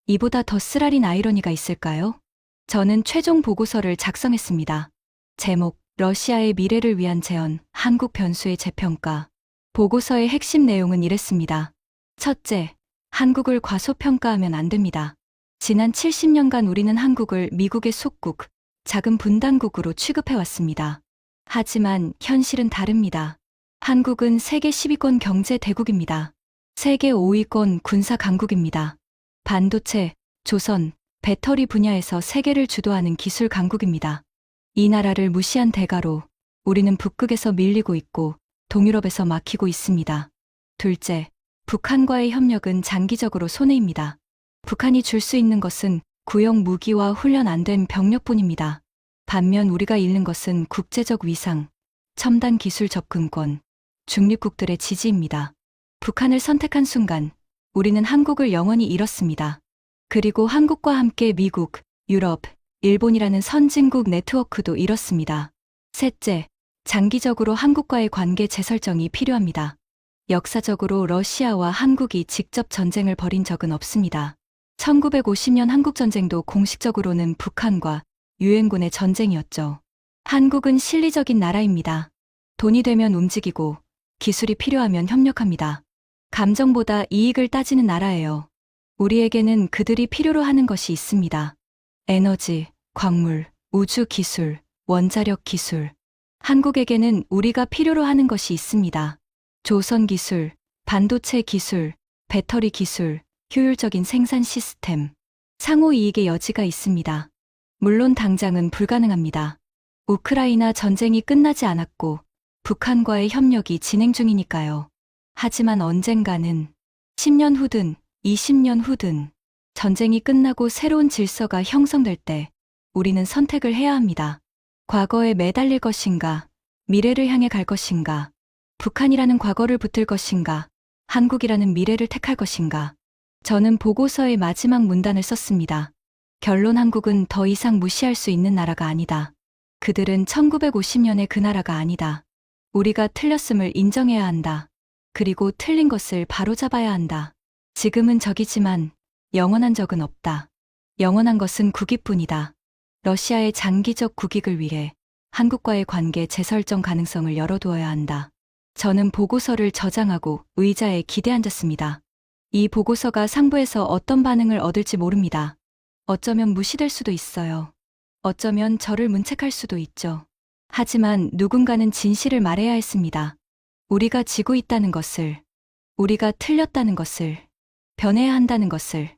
이보다 더 쓰라린 아이러니가 있을까요? 저는 최종 보고서를 작성했습니다. 제목, 러시아의 미래를 위한 재현, 한국 변수의 재평가. 보고서의 핵심 내용은 이랬습니다. 첫째, 한국을 과소평가하면 안 됩니다. 지난 70년간 우리는 한국을 미국의 속국, 작은 분단국으로 취급해왔습니다. 하지만 현실은 다릅니다. 한국은 세계 10위권 경제 대국입니다. 세계 5위권 군사 강국입니다. 반도체, 조선, 배터리 분야에서 세계를 주도하는 기술 강국입니다. 이 나라를 무시한 대가로 우리는 북극에서 밀리고 있고 동유럽에서 막히고 있습니다. 둘째, 북한과의 협력은 장기적으로 손해입니다. 북한이 줄 수 있는 것은 구형 무기와 훈련 안 된 병력뿐입니다. 반면 우리가 잃는 것은 국제적 위상, 첨단 기술 접근권, 중립국들의 지지입니다. 북한을 선택한 순간 우리는 한국을 영원히 잃었습니다. 그리고 한국과 함께 미국, 유럽, 일본이라는 선진국 네트워크도 잃었습니다. 셋째, 장기적으로 한국과의 관계 재설정이 필요합니다. 역사적으로 러시아와 한국이 직접 전쟁을 벌인 적은 없습니다. 1950년 한국전쟁도 공식적으로는 북한과 유엔군의 전쟁이었죠. 한국은 실리적인 나라입니다. 돈이 되면 움직이고 기술이 필요하면 협력합니다. 감정보다 이익을 따지는 나라예요. 우리에게는 그들이 필요로 하는 것이 있습니다. 에너지, 광물, 우주 기술, 원자력 기술. 한국에게는 우리가 필요로 하는 것이 있습니다. 조선 기술, 반도체 기술, 배터리 기술, 효율적인 생산 시스템, 상호 이익의 여지가 있습니다. 물론 당장은 불가능합니다. 우크라이나 전쟁이 끝나지 않았고 북한과의 협력이 진행 중이니까요. 하지만 언젠가는 10년 후든 20년 후든 전쟁이 끝나고 새로운 질서가 형성될 때 우리는 선택을 해야 합니다. 과거에 매달릴 것인가, 미래를 향해 갈 것인가, 북한이라는 과거를 붙들 것인가, 한국이라는 미래를 택할 것인가. 저는 보고서의 마지막 문단을 썼습니다. 결론 한국은 더 이상 무시할 수 있는 나라가 아니다. 그들은 1950년의 그 나라가 아니다. 우리가 틀렸음을 인정해야 한다. 그리고 틀린 것을 바로잡아야 한다. 지금은 적이지만 영원한 적은 없다. 영원한 것은 국익뿐이다. 러시아의 장기적 국익을 위해 한국과의 관계 재설정 가능성을 열어두어야 한다. 저는 보고서를 저장하고 의자에 기대앉았습니다. 이 보고서가 상부에서 어떤 반응을 얻을지 모릅니다. 어쩌면 무시될 수도 있어요. 어쩌면 저를 문책할 수도 있죠. 하지만 누군가는 진실을 말해야 했습니다. 우리가 지고 있다는 것을, 우리가 틀렸다는 것을, 변해야 한다는 것을.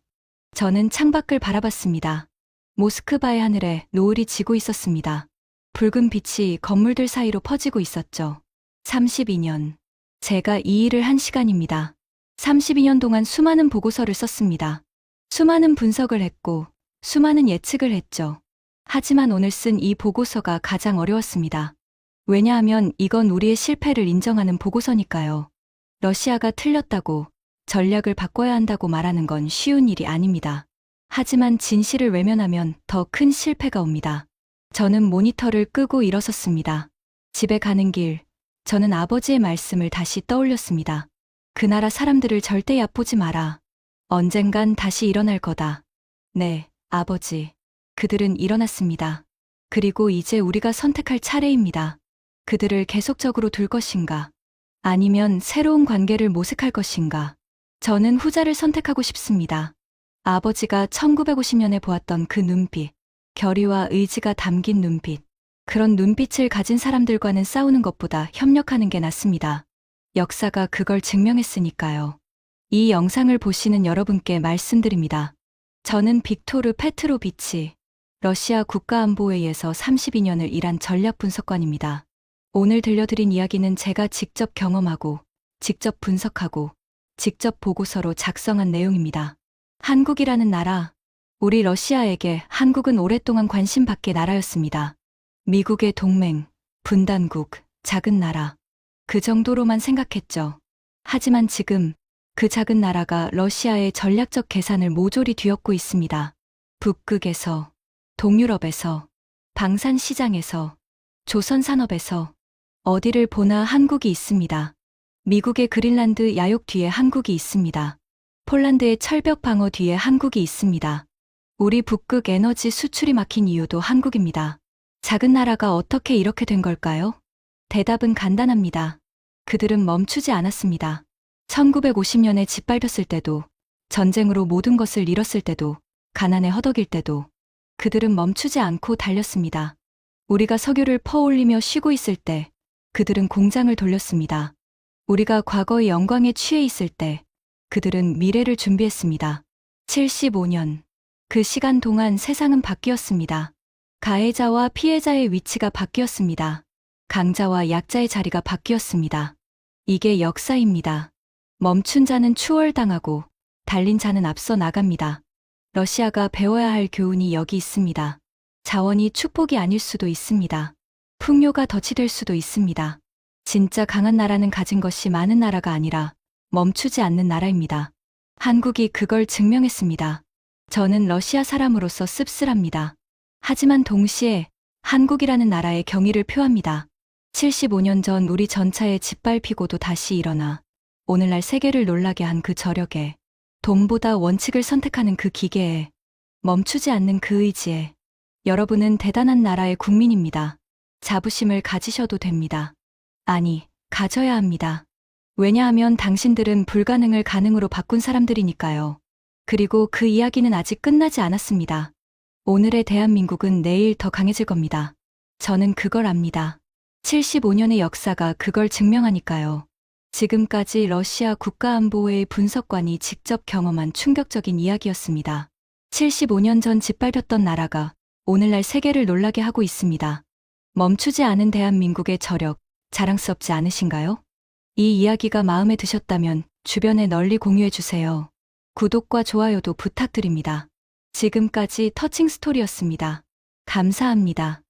저는 창밖을 바라봤습니다. 모스크바의 하늘에 노을이 지고 있었습니다. 붉은 빛이 건물들 사이로 퍼지고 있었죠. 32년. 제가 이 일을 한 시간입니다. 32년 동안 수많은 보고서를 썼습니다. 수많은 분석을 했고, 수많은 예측을 했죠. 하지만 오늘 쓴 이 보고서가 가장 어려웠습니다. 왜냐하면 이건 우리의 실패를 인정하는 보고서니까요. 러시아가 틀렸다고, 전략을 바꿔야 한다고 말하는 건 쉬운 일이 아닙니다. 하지만 진실을 외면하면 더 큰 실패가 옵니다. 저는 모니터를 끄고 일어섰습니다. 집에 가는 길, 저는 아버지의 말씀을 다시 떠올렸습니다. 그 나라 사람들을 절대 얕보지 마라. 언젠간 다시 일어날 거다. 네, 아버지. 그들은 일어났습니다. 그리고 이제 우리가 선택할 차례입니다. 그들을 계속적으로 둘 것인가? 아니면 새로운 관계를 모색할 것인가? 저는 후자를 선택하고 싶습니다. 아버지가 1950년에 보았던 그 눈빛, 결의와 의지가 담긴 눈빛. 그런 눈빛을 가진 사람들과는 싸우는 것보다 협력하는 게 낫습니다. 역사가 그걸 증명했으니까요. 이 영상을 보시는 여러분께 말씀드립니다. 저는 빅토르 페트로비치, 러시아 국가안보회의에서 32년을 일한 전략분석관입니다. 오늘 들려드린 이야기는 제가 직접 경험하고, 직접 분석하고, 직접 보고서로 작성한 내용입니다. 한국이라는 나라, 우리 러시아에게 한국은 오랫동안 관심밖의 나라였습니다. 미국의 동맹, 분단국, 작은 나라. 그 정도로만 생각했죠. 하지만 지금 그 작은 나라가 러시아의 전략적 계산을 모조리 뒤엎고 있습니다. 북극에서, 동유럽에서, 방산시장에서, 조선산업에서 어디를 보나 한국이 있습니다. 미국의 그린란드 야욕 뒤에 한국이 있습니다. 폴란드의 철벽 방어 뒤에 한국이 있습니다. 우리 북극 에너지 수출이 막힌 이유도 한국입니다. 작은 나라가 어떻게 이렇게 된 걸까요? 대답은 간단합니다. 그들은 멈추지 않았습니다. 1950년에 짓밟혔을 때도, 전쟁으로 모든 것을 잃었을 때도, 가난에 허덕일 때도 그들은 멈추지 않고 달렸습니다. 우리가 석유를 퍼올리며 쉬고 있을 때 그들은 공장을 돌렸습니다. 우리가 과거의 영광에 취해 있을 때 그들은 미래를 준비했습니다. 75년. 그 시간 동안 세상은 바뀌었습니다. 가해자와 피해자의 위치가 바뀌었습니다. 강자와 약자의 자리가 바뀌었습니다. 이게 역사입니다. 멈춘 자는 추월당하고 달린 자는 앞서 나갑니다. 러시아가 배워야 할 교훈이 여기 있습니다. 자원이 축복이 아닐 수도 있습니다. 풍요가 덫이 될 수도 있습니다. 진짜 강한 나라는 가진 것이 많은 나라가 아니라 멈추지 않는 나라입니다. 한국이 그걸 증명했습니다. 저는 러시아 사람으로서 씁쓸합니다. 하지만 동시에 한국이라는 나라의 경의를 표합니다. 75년 전 우리 전차에 짓밟히고도 다시 일어나 오늘날 세계를 놀라게 한 그 저력에, 돈보다 원칙을 선택하는 그 기계에, 멈추지 않는 그 의지에, 여러분은 대단한 나라의 국민입니다. 자부심을 가지셔도 됩니다. 아니, 가져야 합니다. 왜냐하면 당신들은 불가능을 가능으로 바꾼 사람들이니까요. 그리고 그 이야기는 아직 끝나지 않았습니다. 오늘의 대한민국은 내일 더 강해질 겁니다. 저는 그걸 압니다. 75년의 역사가 그걸 증명하니까요. 지금까지 러시아 국가안보회의 분석관이 직접 경험한 충격적인 이야기였습니다. 75년 전 짓밟혔던 나라가 오늘날 세계를 놀라게 하고 있습니다. 멈추지 않은 대한민국의 저력, 자랑스럽지 않으신가요? 이 이야기가 마음에 드셨다면 주변에 널리 공유해주세요. 구독과 좋아요도 부탁드립니다. 지금까지 터칭 스토리였습니다. 감사합니다.